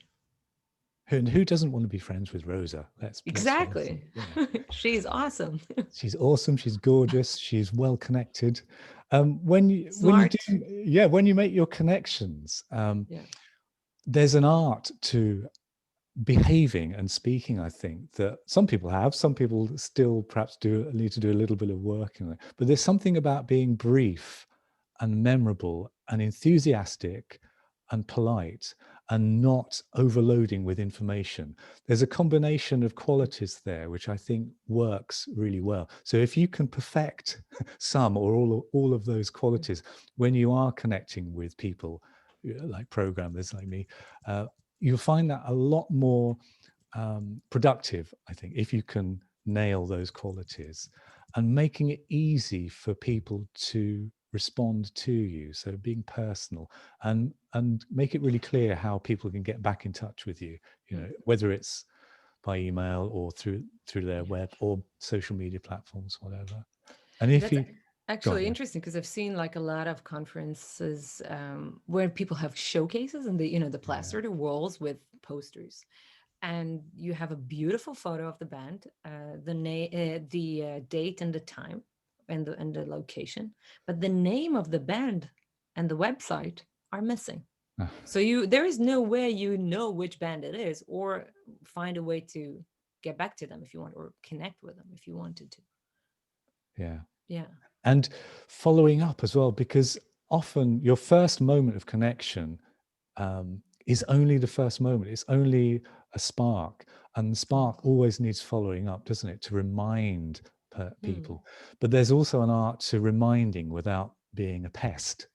And who doesn't want to be friends with Rosa? Exactly. She's awesome. She's awesome. She's gorgeous. She's well connected. When you make your connections, there's an art to behaving and speaking, I think, that some people have. Some people still perhaps need to do a little bit of work in it. But there's something about being brief and memorable and enthusiastic and polite, and not overloading with information. There's a combination of qualities there which I think works really well. So if you can perfect some or all of those qualities when you are connecting with people like programmers like me, you'll find that a lot more productive, I think, if you can nail those qualities, and making it easy for people to respond to you. So being personal, and make it really clear how people can get back in touch with you, you know, whether it's by email or through their web or social media platforms, whatever. And if That's you go on, actually yeah. interesting because I've seen like a lot of conferences where people have showcases and they plaster the walls with posters, and you have a beautiful photo of the band, the date and the time, and the location, but the name of the band and the website are missing. Ah. So there is no way which band it is, or find a way to get back to them if you want, or connect with them if you wanted to. Yeah. Yeah. And following up as well, because often your first moment of connection is only the first moment. It's only a spark, and the spark always needs following up, doesn't it, to remind people. But there's also an art to reminding without being a pest.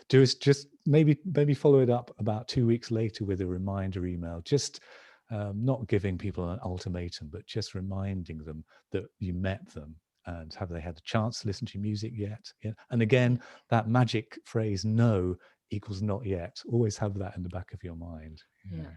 Just maybe follow it up about 2 weeks later with a reminder email, just not giving people an ultimatum, but just reminding them that you met them. And have they had a chance to listen to your music yet? Yeah. And again, that magic phrase, no equals not yet. Always have that in the back of your mind. Yeah.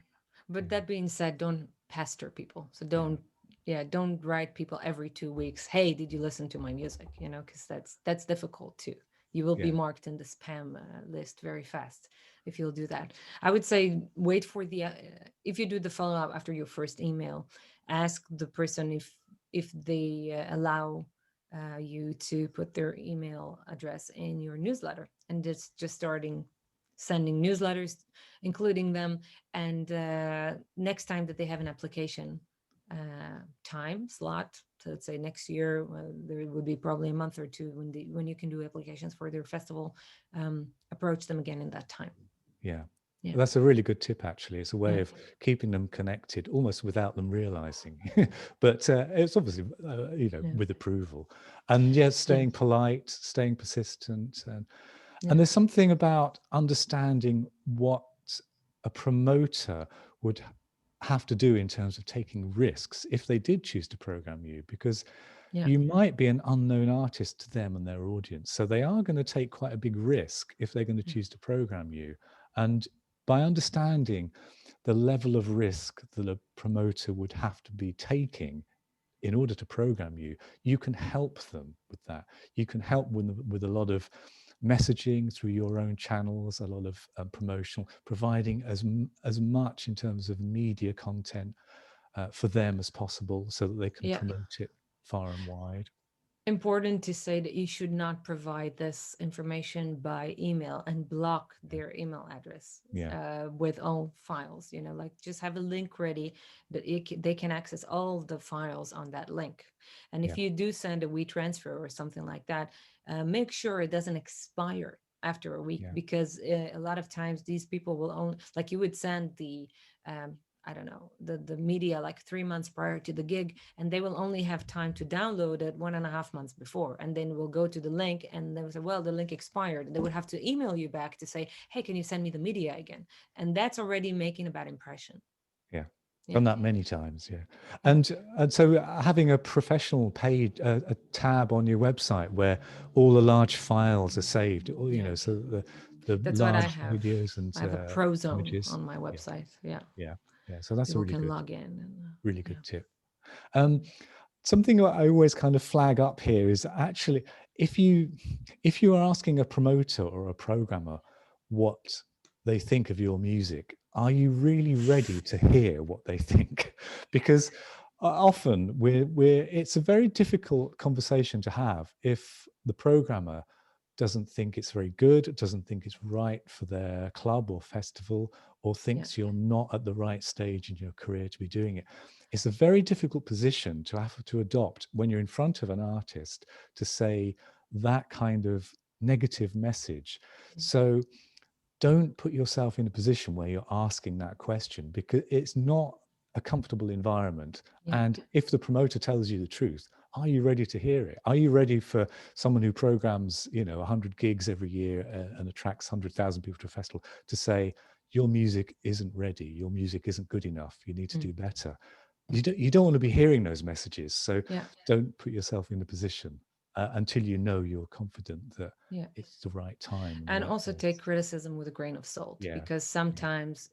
But that being said, don't pester people. So don't write people every 2 weeks. Hey, did you listen to my music? Because that's difficult too. You will be marked in the spam list very fast if you'll do that. I would say wait for if you do the follow up after your first email, ask the person if they allow you to put their email address in your newsletter, and just starting sending newsletters, including them. And next time that they have an application time slot, so let's say next year, there would be probably a month or two when you can do applications for their festival, approach them again in that time. Yeah. Yeah. That's a really good tip, actually. It's a way of keeping them connected almost without them realizing. But it's obviously, with approval. And staying polite, staying persistent. And there's something about understanding what a promoter would have to do in terms of taking risks if they did choose to program you, because you might be an unknown artist to them and their audience. So they are going to take quite a big risk if they're going to choose to program you. And by understanding the level of risk that a promoter would have to be taking in order to program you, you can help them with that. You can help with a lot of messaging through your own channels, a lot of promotional, providing as much in terms of media content for them as possible so that they can promote it far and wide. Important to say that you should not provide this information by email and block their email address with all files. Like just have a link ready that they can access all the files on that link. And if you do send a WeTransfer or something like that, make sure it doesn't expire after a week, because a lot of times these people will only, like you would send the I don't know, the media like 3 months prior to the gig, and they will only have time to download it 1.5 months before, and then we'll go to the link and they will say, well, the link expired, and they would have to email you back to say, hey, can you send me the media again? And that's already making a bad impression. Done that many times. And so having a professional page, a tab on your website where all the large files are saved, so that's large what I have. videos and I have a pro zone images on my website. So that's people a really can good, log in really good tip. Something I always kind of flag up here is actually if you are asking a promoter or a programmer what they think of your music, are you really ready to hear what they think? Because often it's a very difficult conversation to have if the programmer doesn't think it's very good, doesn't think it's right for their club or festival, or thinks you're not at the right stage in your career to be doing it. It's a very difficult position to have to adopt when you're in front of an artist to say that kind of negative message. So don't put yourself in a position where you're asking that question, because it's not a comfortable environment. And if the promoter tells you the truth, are you ready to hear it? Are you ready for someone who programs 100 gigs every year and attracts 100,000 people to a festival to say your music isn't ready, your music isn't good enough, you need to do better? You don't want to be hearing those messages, so don't put yourself in a position. until you know you're confident that Yeah. it's the right time. And right also place. take criticism with a grain of salt, Yeah. because sometimes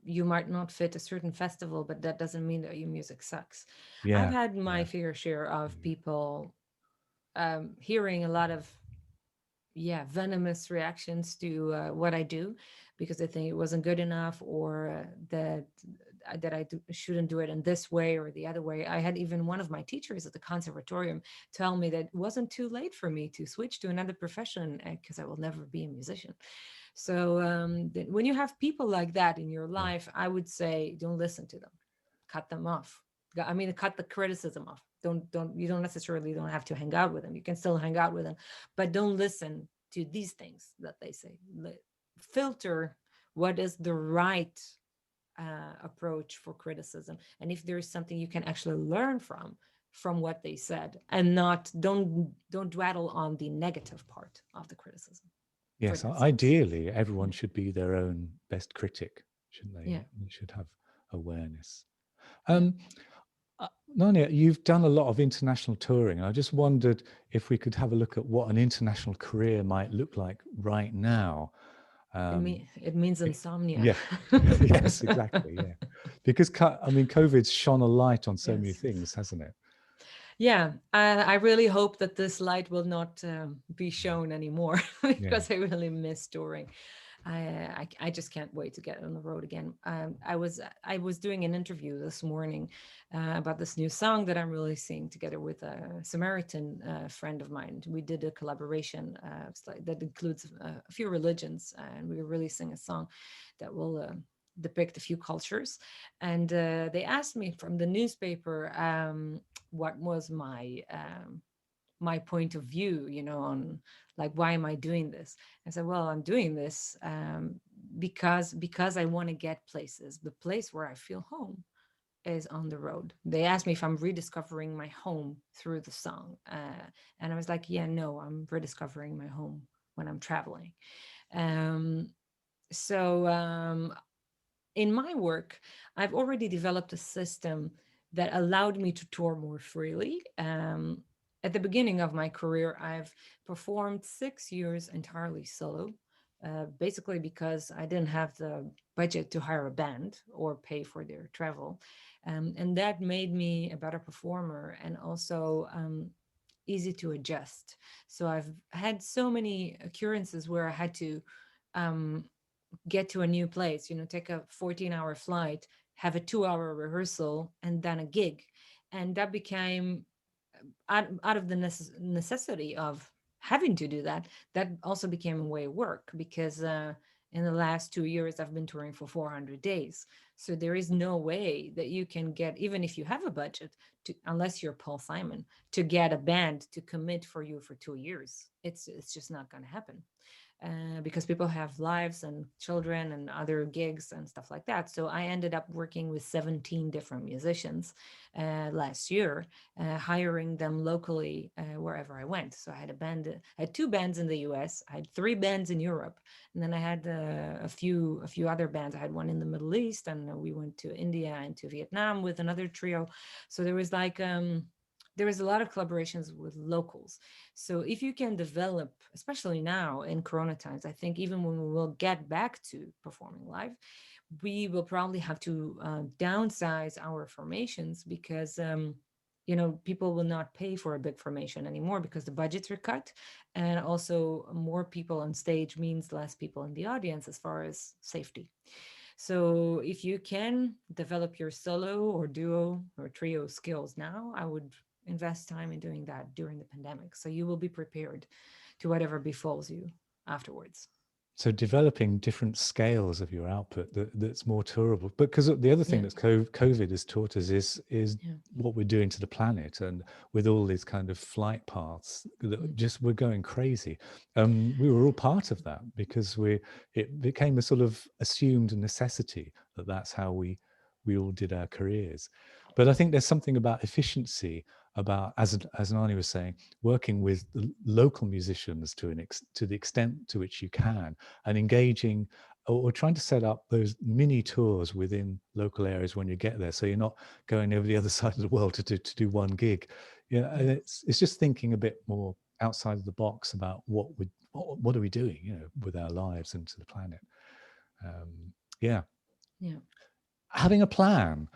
you might not fit a certain festival, but that doesn't mean that your music sucks. Yeah. I've had my Yeah. fair share of people hearing a lot of venomous reactions to what I do, because they think it wasn't good enough, or that shouldn't do it in this way or the other way. I had even one of my teachers at the conservatorium tell me that it wasn't too late for me to switch to another profession, because I will never be a musician. So when you have people like that in your life, I would say don't listen to them, cut them off. I mean, cut the criticism off. You don't necessarily don't have to hang out with them. You can still hang out with them, but don't listen to these things that they say. Filter what is the right approach for criticism, and if there is something you can actually learn from what they said, and don't dwell on the negative part of the criticism. Yes, instance. ideally, everyone should be their own best critic, shouldn't they? Yeah. You should have awareness. Nania, you've done a lot of international touring. I just wondered if we could have a look at what an international career might look like right now. It means insomnia. Yeah, yes, exactly. Yeah, because COVID's shone a light on so many Yes. things, hasn't it? Yeah, I really hope that this light will not be shown anymore, because I really miss touring. I just can't wait to get on the road again. I was doing an interview this morning about this new song that I'm releasing together with a Samaritan friend of mine. We did a collaboration that includes a few religions, and we were releasing a song that will depict a few cultures. And they asked me from the newspaper what was my point of view, on like, why am I doing this? I said, well, I'm doing this because I want to get places. The place where I feel home is on the road. They asked me if I'm rediscovering my home through the song, and I was like, yeah, no, I'm rediscovering my home when I'm traveling. So in my work, I've already developed a system that allowed me to tour more freely. At the beginning of my career, I've performed 6 years entirely solo, basically because I didn't have the budget to hire a band or pay for their travel. And that made me a better performer, and also easy to adjust. So I've had so many occurrences where I had to get to a new place, take a 14-hour flight, have a 2-hour rehearsal, and then a gig. And that became out of the necessity of having to do that. That also became a way of work, because in the last 2 years, I've been touring for 400 days. So there is no way that you can get, even if you have a budget, unless you're Paul Simon, to get a band to commit for you for 2 years. It's just not going to happen. Because people have lives and children and other gigs and stuff like that. So I ended up working with 17 different musicians last year, hiring them locally wherever I went. So I had 2 bands in the US, I had 3 bands in Europe, and then I had a few other bands. I had one in the Middle East, and we went to India and to Vietnam with another trio. So there was there was a lot of collaborations with locals. So if you can develop, especially now in Corona times, I think even when we will get back to performing live, we will probably have to downsize our formations, because people will not pay for a big formation anymore because the budgets are cut, and also more people on stage means less people in the audience as far as safety. So if you can develop your solo or duo or trio skills now, I would invest time in doing that during the pandemic, so you will be prepared to whatever befalls you afterwards. So developing different scales of your output that's more tourable. Because the other thing that COVID has taught us is what we're doing to the planet, and with all these kind of flight paths that we're going crazy. We were all part of that, because it became a sort of assumed necessity that that's how we all did our careers. But I think there's something about efficiency, about, as Nani was saying, working with the local musicians to the extent to which you can, and engaging or trying to set up those mini tours within local areas when you get there, so you're not going over the other side of the world to do one gig. Yeah, and it's just thinking a bit more outside of the box about what are we doing, you know, with our lives and to the planet. Yeah. Having a plan.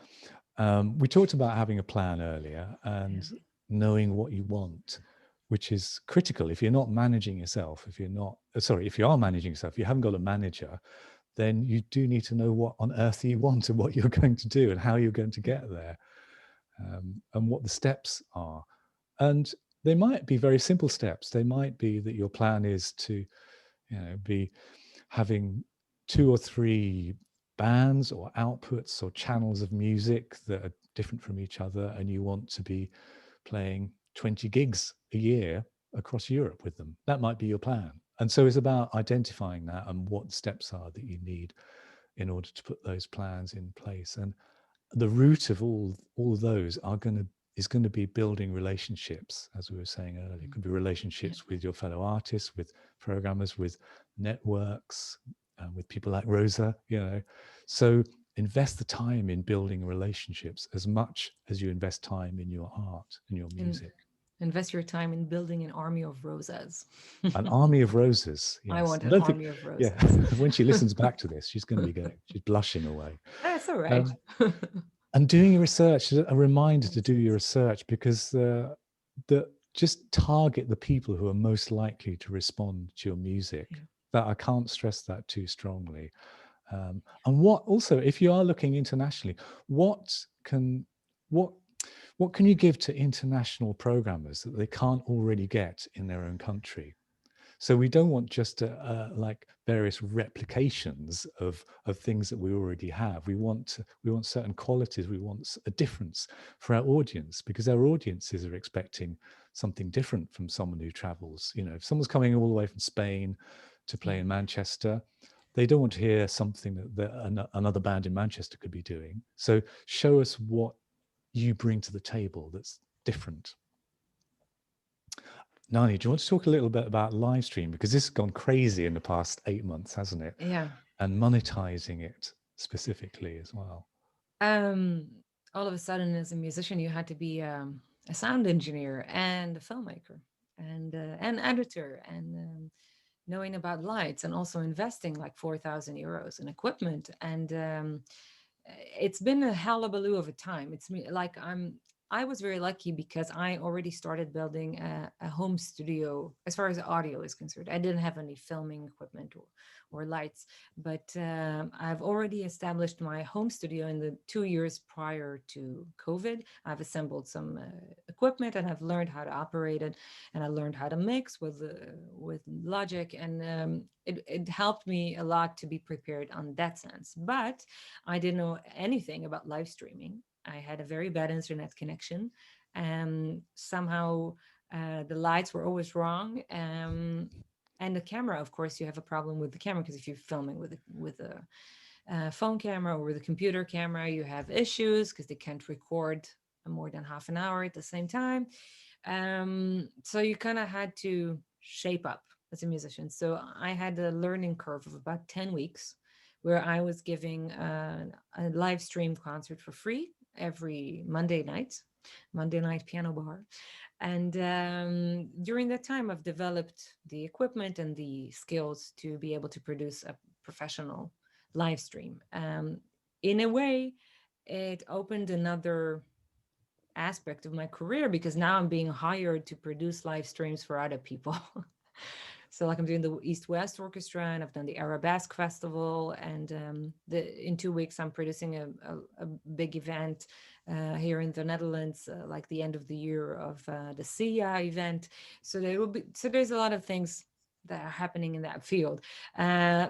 We talked about having a plan earlier and knowing what you want, which is critical. If you're not managing yourself, if you are managing yourself, you haven't got a manager, then you do need to know what on earth you want and what you're going to do and how you're going to get there, and what the steps are. And they might be very simple steps. They might be that your plan is to, you know, be having 2 or 3 bands or outputs or channels of music that are different from each other, and you want to be playing 20 gigs a year across Europe with them. That might be your plan. And so it's about identifying that and what steps are that you need in order to put those plans in place. And the root of all of those is going to be building relationships, as we were saying earlier. It could be relationships with your fellow artists, with programmers, with networks, with people like Rosa, you know. So invest the time in building relationships as much as you invest time in your art and your music. Invest your time in building an army of roses. An army of roses. Yes. I want an army of roses. Yeah. When she listens back to this, she's going to be going, she's blushing away. That's all right. And doing your research, a reminder to do your research, because just target the people who are most likely to respond to your music. That I can't stress that too strongly. And what also, if you are looking internationally, what can you give to international programmers that they can't already get in their own country? So we don't want just like various replications of things that we already have. We want certain qualities. We want a difference for our audience, because our audiences are expecting something different from someone who travels. You know, if someone's coming all the way from Spain to play in Manchester, they don't want to hear something that another band in Manchester could be doing. So show us what you bring to the table that's different. Nani, do you want to talk a little bit about live stream? Because this has gone crazy in the past 8 months, hasn't it? Yeah. And monetizing it specifically as well. All of a sudden, as a musician, you had to be a sound engineer and a filmmaker and an editor and knowing about lights, and also investing like 4,000 euros in equipment. And it's been a hullabaloo of a time. It's like I was very lucky because I already started building a home studio as far as audio is concerned. I didn't have any filming equipment or lights, but I've already established my home studio in the 2 years prior to COVID. I've assembled some equipment and I've learned how to operate it, and I learned how to mix with Logic, and it helped me a lot to be prepared on that sense. But I didn't know anything about live streaming. I had a very bad internet connection, and somehow the lights were always wrong. And the camera, of course, you have a problem with the camera, because if you're filming with a phone camera or with a computer camera, you have issues because they can't record more than half an hour at the same time. So you kind of had to shape up as a musician. So I had a learning curve of about 10 weeks where I was giving a live stream concert for free every Monday night piano bar. And during that time, I've developed the equipment and the skills to be able to produce a professional live stream. In a way, it opened another aspect of my career, because now I'm being hired to produce live streams for other people. So like I'm doing the East West Orchestra, and I've done the Arabesque Festival, and in 2 weeks I'm producing a big event here in the Netherlands, like the end of the year of the SIA event. So there's a lot of things that are happening in that field.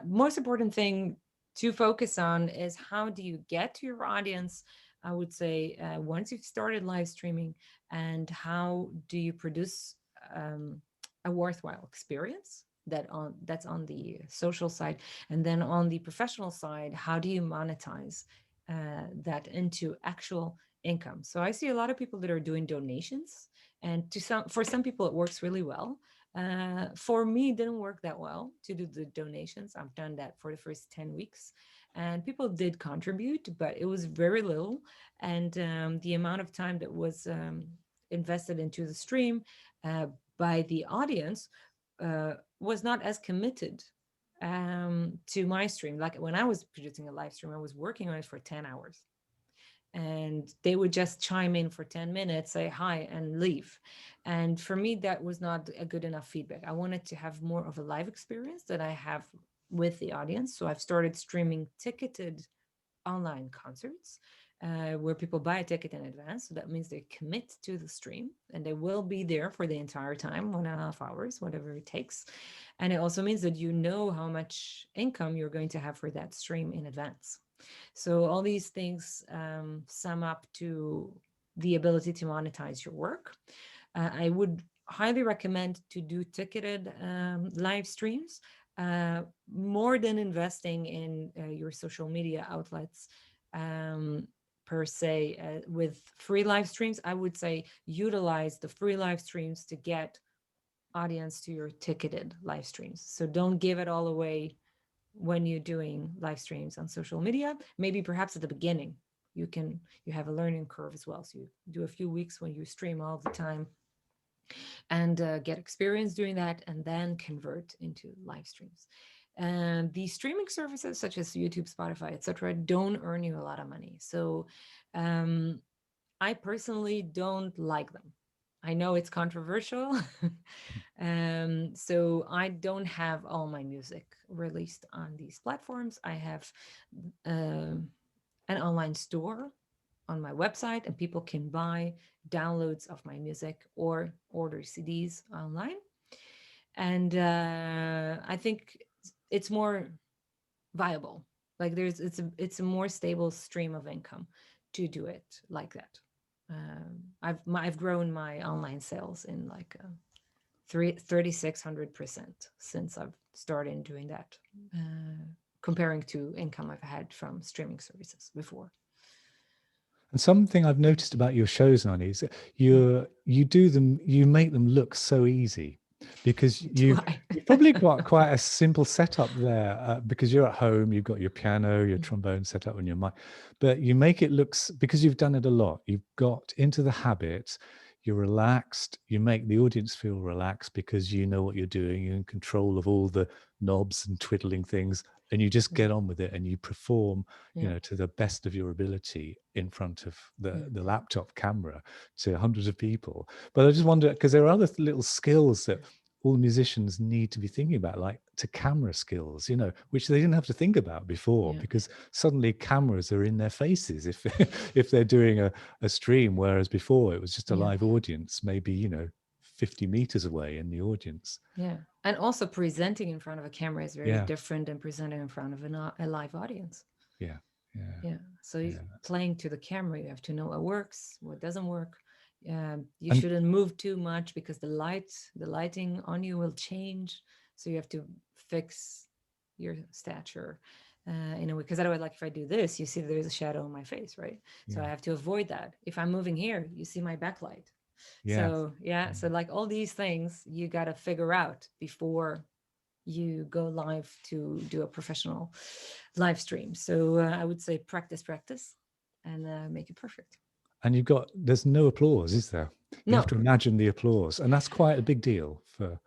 Most important thing to focus on is, how do you get to your audience? I would say once you've started live streaming, and how do you produce a worthwhile experience that's on the social side, and then on the professional side, how do you monetize that into actual income? So I see a lot of people that are doing donations, and for some people it works really well. For me, it didn't work that well to do the donations. I've done that for the first 10 weeks, and people did contribute, but it was very little, and the amount of time that was invested into the stream by the audience was not as committed to my stream. Like when I was producing a live stream, I was working on it for 10 hours. And they would just chime in for 10 minutes, say hi, and leave. And for me, that was not a good enough feedback. I wanted to have more of a live experience that I have with the audience. So I've started streaming ticketed online concerts where people buy a ticket in advance. So that means they commit to the stream and they will be there for the entire time, 1.5 hours, whatever it takes. And it also means that you know how much income you're going to have for that stream in advance. So all these things sum up to the ability to monetize your work. I would highly recommend to do ticketed live streams more than investing in your social media outlets per se. With free live streams, I would say utilize the free live streams to get audience to your ticketed live streams. So don't give it all away when you're doing live streams on social media. Maybe perhaps at the beginning you have a learning curve as well. So you do a few weeks when you stream all the time and get experience doing that, and then convert into live streams. And the streaming services such as YouTube, Spotify, etc., don't earn you a lot of money. So I personally don't like them. I know it's controversial. So I don't have all my music released on these platforms. I have an online store on my website, and people can buy downloads of my music or order CDs online. And I think it's more viable. Like it's a more stable stream of income to do it like that. I've grown my online sales in like 3,600% since I've started doing that, comparing to income I've had from streaming services before. And something I've noticed about your shows, Nani, is that you make them look so easy, because you've probably got quite a simple setup there, because you're at home, you've got your piano, your trombone set up on your mic, but you make it look, because you've done it a lot, you've got into the habit, you're relaxed, you make the audience feel relaxed because you know what you're doing, you're in control of all the knobs and twiddling things, and you just get on with it and you perform, you know, to the best of your ability in front of the laptop camera to hundreds of people. But I just wonder, because there are other little skills that all musicians need to be thinking about, like to camera skills, you know, which they didn't have to think about before, because suddenly cameras are in their faces if if they're doing a stream, whereas before it was just a live audience, maybe, you know, 50 meters away in the audience. Yeah. And also presenting in front of a camera is very different than presenting in front of a live audience. Yeah. So playing to the camera, you have to know what works, what doesn't work. You shouldn't move too much because the lighting on you will change. So you have to fix your stature in a way, because otherwise, like if I do this, you see there's a shadow on my face, right? So I have to avoid that. If I'm moving here, you see my backlight. So so like all these things you got to figure out before you go live to do a professional live stream. So I would say practice and make it perfect. And there's no applause, is there? You have to imagine the applause, and that's quite a big deal for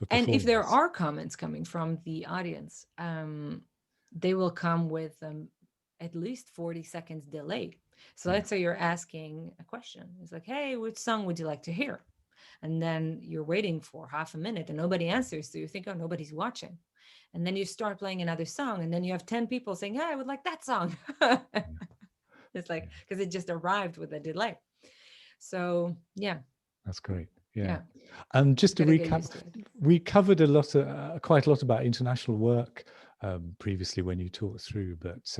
and if there are comments coming from the audience, they will come with at least 40 seconds delay. So let's say you're asking a question. It's like, hey, which song would you like to hear? And then you're waiting for half a minute and nobody answers. So you think, oh, nobody's watching. And then you start playing another song. And then you have 10 people saying, hey, I would like that song. It's like, because it just arrived with a delay. So, yeah. That's great. Yeah. And just to recap, we covered quite a lot about international work previously when you talked through, but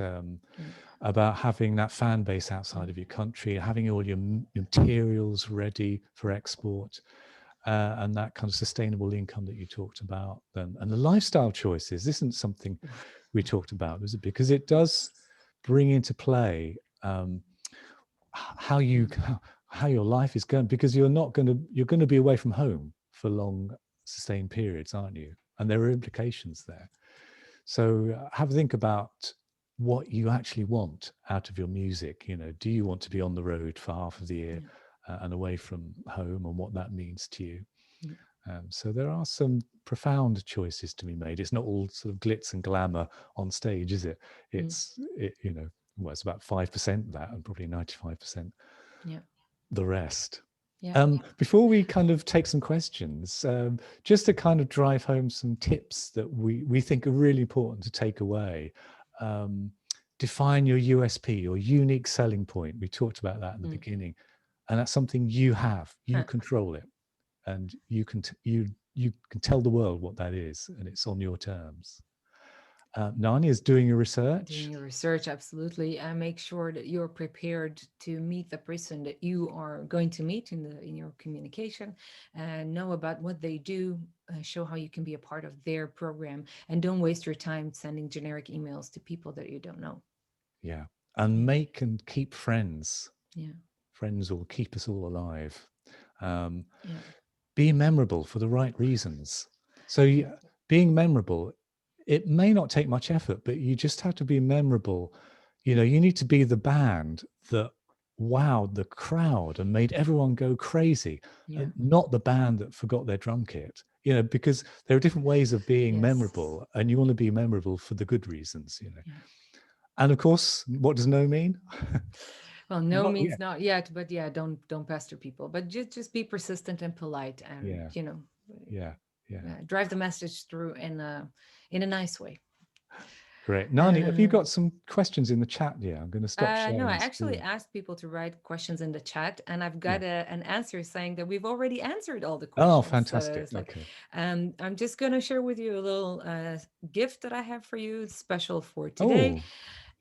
about having that fan base outside of your country, having all your materials ready for export, and that kind of sustainable income that you talked about, and the lifestyle choices. This isn't something we talked about, is it? Because it does bring into play how your life is going, because you're going to be away from home for long sustained periods, aren't you? And there are implications there. So have a think about what you actually want out of your music. You know, do you want to be on the road for half of the year and away from home and what that means to you. Mm. So there are some profound choices to be made. It's not all sort of glitz and glamour on stage, is it? It's, you know, well, it's about 5% that and probably 95% Yeah. the rest. Yeah. Before we kind of take some questions, just to kind of drive home some tips that we think are really important to take away. Define your USP, your unique selling point. We talked about that in the beginning, and that's something you have. You control it, and you can you can tell the world what that is, and it's on your terms. Nani is doing your research. Doing your research, absolutely, and make sure that you're prepared to meet the person that you are going to meet in your communication, and know about what they do, show how you can be a part of their program, and don't waste your time sending generic emails to people that you don't know. Yeah, and make and keep friends. Yeah, friends will keep us all alive. yeah, Be memorable for the right reasons. So being memorable, it may not take much effort, but you just have to be memorable. You know, you need to be the band that wowed the crowd and made everyone go crazy, yeah. not the band that forgot their drum kit. You know, because there are different ways of being Yes. memorable, and you want to be memorable for the good reasons. You know, Yeah. and of course, what does no mean? Well, no Not means yet. not yet, but yeah, don't pester people, but just be persistent and polite, and Yeah. you know, Yeah. drive the message through in a nice way. Great. Nani, have you got some questions in the chat? Yeah, I'm going to stop sharing. No, I the actually screen. asked people to write questions in the chat, and I've got an answer saying that we've already answered all the questions. Oh, fantastic. So Okay. I'm just going to share with you a little gift that I have for you, special for today.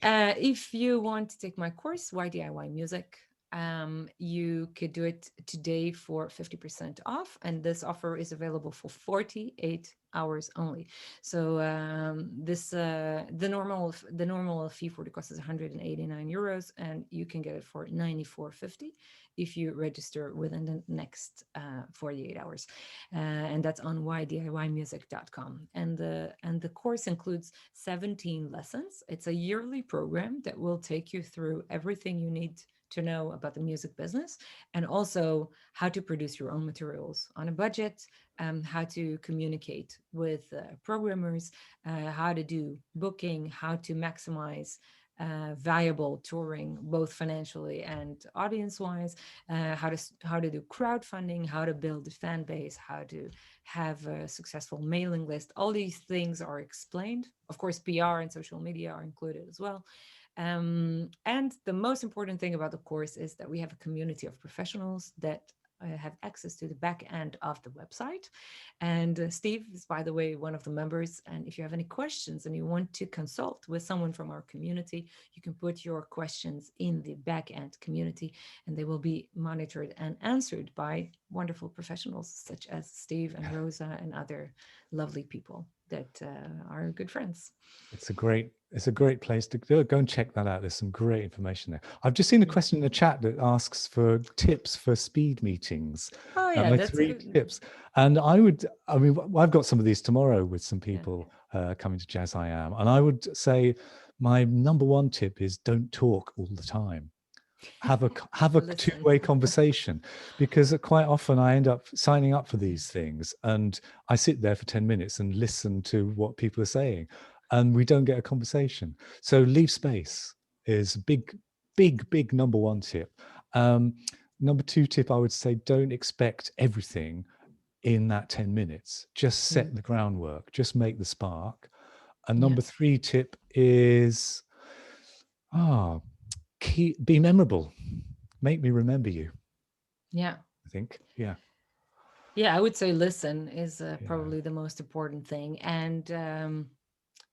Oh. If you want to take my course, Why DIY Music, you could do it today for 50% off, and this offer is available for 48 hours only. So the normal fee for the course is 189 euros, and you can get it for 94.50 if you register within the next 48 hours, and that's on whydiymusic.com. And the course includes 17 lessons. It's a yearly program that will take you through everything you need to know about the music business, and also how to produce your own materials on a budget, how to communicate with programmers, how to do booking, how to maximize valuable touring, both financially and audience-wise, how to do crowdfunding, how to build a fan base, how to have a successful mailing list. All these things are explained. Of course, PR and social media are included as well. And the most important thing about the course is that we have a community of professionals that have access to the back end of the website. And Steve is, by the way, one of the members. And if you have any questions and you want to consult with someone from our community, you can put your questions in the back end community, and they will be monitored and answered by wonderful professionals such as Steve and Rosa and other lovely people that are good friends. It's a great place to go and check that out. There's some great information there. I've just seen a question in the chat that asks for tips for speed meetings. Oh yeah, my that's 3 good. tips. And I've got some of these tomorrow with some people coming to Jazz I Am. And I would say my number 1 tip is don't talk all the time. Have a two-way conversation, because quite often I end up signing up for these things and I sit there for 10 minutes and listen to what people are saying, and we don't get a conversation. So leave space is big number 1 tip. Number 2 tip, I would say, don't expect everything in that 10 minutes. Just set the groundwork, just make the spark. And number 3 tip is be memorable. Make me remember you. Yeah. I think. Yeah, I would say listen is probably the most important thing, and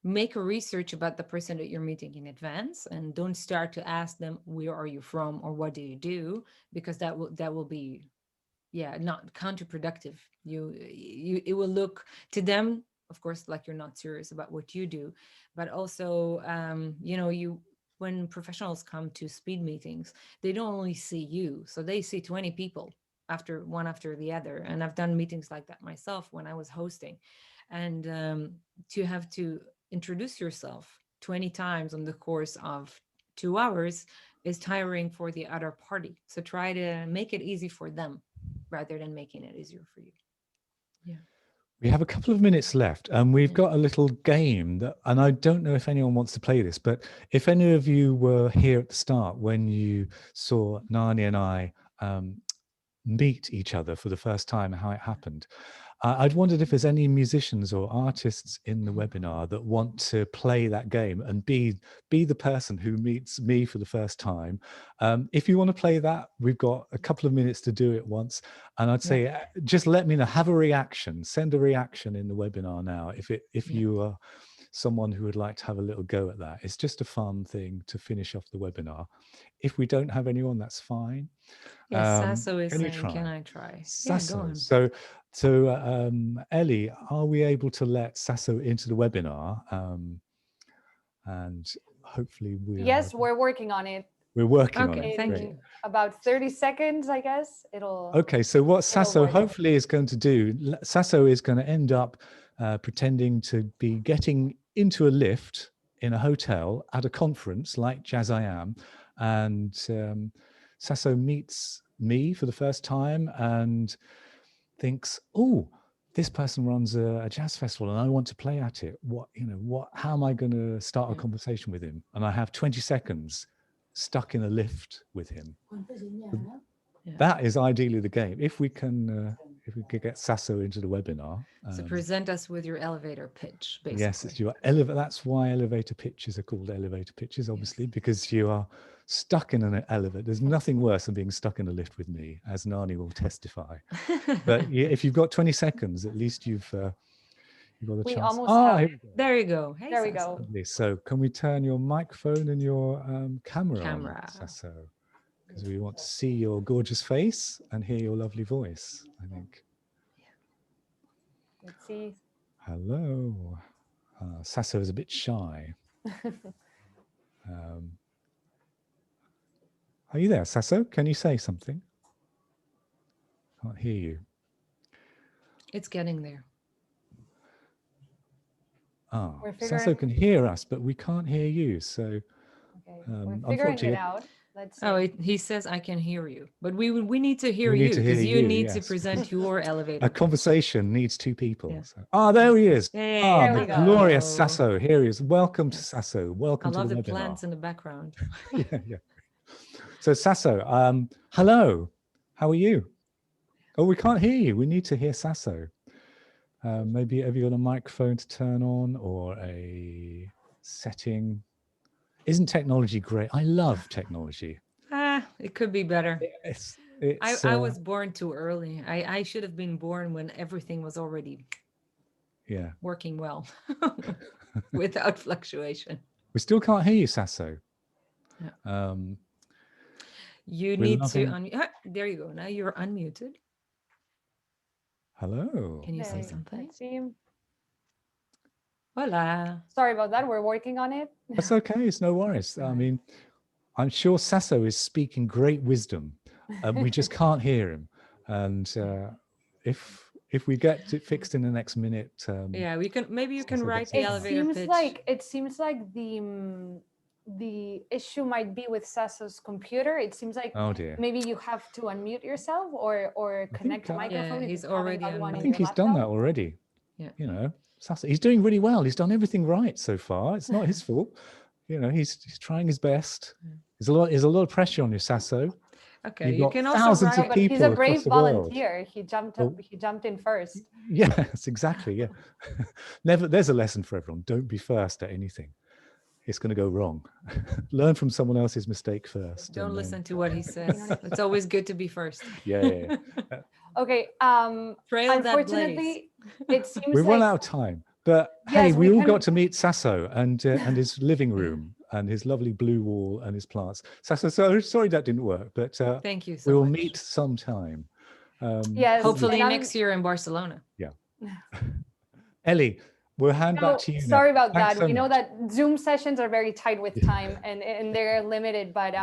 make a research about the person that you're meeting in advance, and don't start to ask them where are you from or what do you do, because that will be not counterproductive. It will look to them, of course, like you're not serious about what you do, but also when professionals come to speed meetings, they don't only see you, so they see 20 people after the other. And I've done meetings like that myself when I was hosting, and to have to introduce yourself 20 times on the course of 2 hours is tiring for the other party. So try to make it easy for them rather than making it easier for you. Yeah. We have a couple of minutes left, and we've got a little game that, and I don't know if anyone wants to play this, but if any of you were here at the start when you saw Nani and I meet each other for the first time, how it happened, I'd wondered if there's any musicians or artists in the webinar that want to play that game and be the person who meets me for the first time. If you want to play that, we've got a couple of minutes to do it once. And I'd say, just let me know, have a reaction, send a reaction in the webinar now. If you are someone who would like to have a little go at that, it's just a fun thing to finish off the webinar. If we don't have anyone, that's fine. Yes, Sasso is can you saying, try? can I try? Sasso. Yeah, go on. So Ellie, are we able to let Sasso into the webinar? And hopefully Yes, we're working on it. we're working on Okay, it. thank Great. you. About 30 seconds, I guess. It'll. Okay, so what Sasso work. hopefully is going to do, Sasso is going to end up pretending to be getting into a lift in a hotel at a conference like JAZZ I Am, and Sasso meets me for the first time and thinks, oh, this person runs a jazz festival and I want to play at it. How am I going to start a conversation with him? And I have 20 seconds stuck in a lift with him. Yeah. That is ideally the game. If we can get Sasso into the webinar. So present us with your elevator pitch, basically. Yes, it's your elevator. That's why elevator pitches are called elevator pitches, obviously, because you are stuck in an elevator. There's nothing worse than being stuck in a lift with me, as Nani will testify. But if you've got 20 seconds, at least you've got a We chance. almost have. Here we go. There you go. Hey, There we Sasso. go. Lovely. So can we turn your microphone and your camera on, Camera. Sasso? Because we want to see your gorgeous face and hear your lovely voice, I think. Let's see. Hello. Sasso is a bit shy. Are you there, Sasso? Can you say something? Can't hear you. It's getting there. We're Sasso figuring- can hear us, but we can't hear you. So Okay, we're figuring unfortunately, it out. Let's see. Oh, he says I can hear you, but we need to hear We need you to hear because you you, need to yes. present your elevator. a conversation needs two people. Yeah. So. There he is. Hey, There we The go. glorious hello. Sasso. Here he is. Welcome to Yes. Sasso. I Welcome love to the the webinar. plants in the background. Yeah. So Sasso, hello. How are you? Oh, we can't hear you. We need to hear Sasso. Maybe have you got a microphone to turn on or a setting? Isn't technology great? I love technology. It could be better. It's, I was born too early. I should have been born when everything was already working well without fluctuation. We still can't hear you, Sasso. Yeah. You need to unmute. There you go. Now you're unmuted. Hello. Can you say There, something? let's see. Hola. Sorry about that. We're working on it. That's okay. It's no worries. I mean, I'm sure Sasso is speaking great wisdom. We just can't hear him. And if we get it fixed in the next minute, yeah, we can. Maybe you can Sasso write gets the it. elevator pitch. It seems like the issue might be with Sasso's computer. It seems like Oh dear. maybe you have to unmute yourself or connect the microphone. Yeah, if he's you haven't already got one I in think your he's done that laptop. already. Yeah. You know, Sasso, he's doing really well. He's done everything right so far. It's not his fault. You know, he's trying his best. There's a lot of pressure on you, Sasso. Okay, You've you got can also thousands write. of But people he's a across brave the world. volunteer. He jumped Oh. up. He jumped in first. Yes, exactly. Yeah. There's a lesson for everyone. Don't be first at anything. It's going to go wrong. Learn from someone else's mistake first. Don't and then- listen to what he says. It's always good to be first. Yeah. Okay. Trail that blaze. Unfortunately, it seems We've run like out of time. But Yes, hey, we we all can- got to meet Sasso and his living room and his lovely blue wall and his plants. Sasso, sorry that didn't work, but Thank you so we will much. meet sometime. yes. Hopefully and I'm- next year in Barcelona. Ellie, we'll hand back to you now. Sorry about Thanks that. so We know much. that Zoom sessions are very tight with time and they're limited, but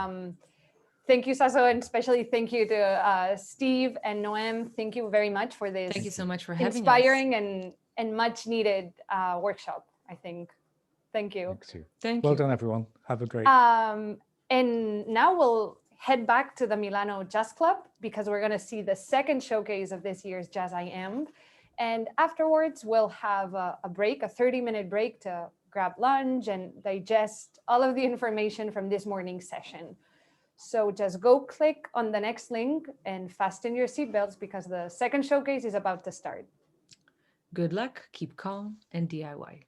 thank you, Sasso, and especially thank you to Steve and Noam. Thank you very much for this Thank you so much for having us. inspiring and much needed workshop, I think. Thank you. Thanks to you. Thank Well you. done, everyone. Have a great. And now we'll head back to the Milano Jazz Club because we're going to see the second showcase of this year's Jazz I Am. And afterwards, we'll have a break, a 30-minute break to grab lunch and digest all of the information from this morning's session. So just go click on the next link and fasten your seatbelts because the second showcase is about to start. Good luck, keep calm, and DIY.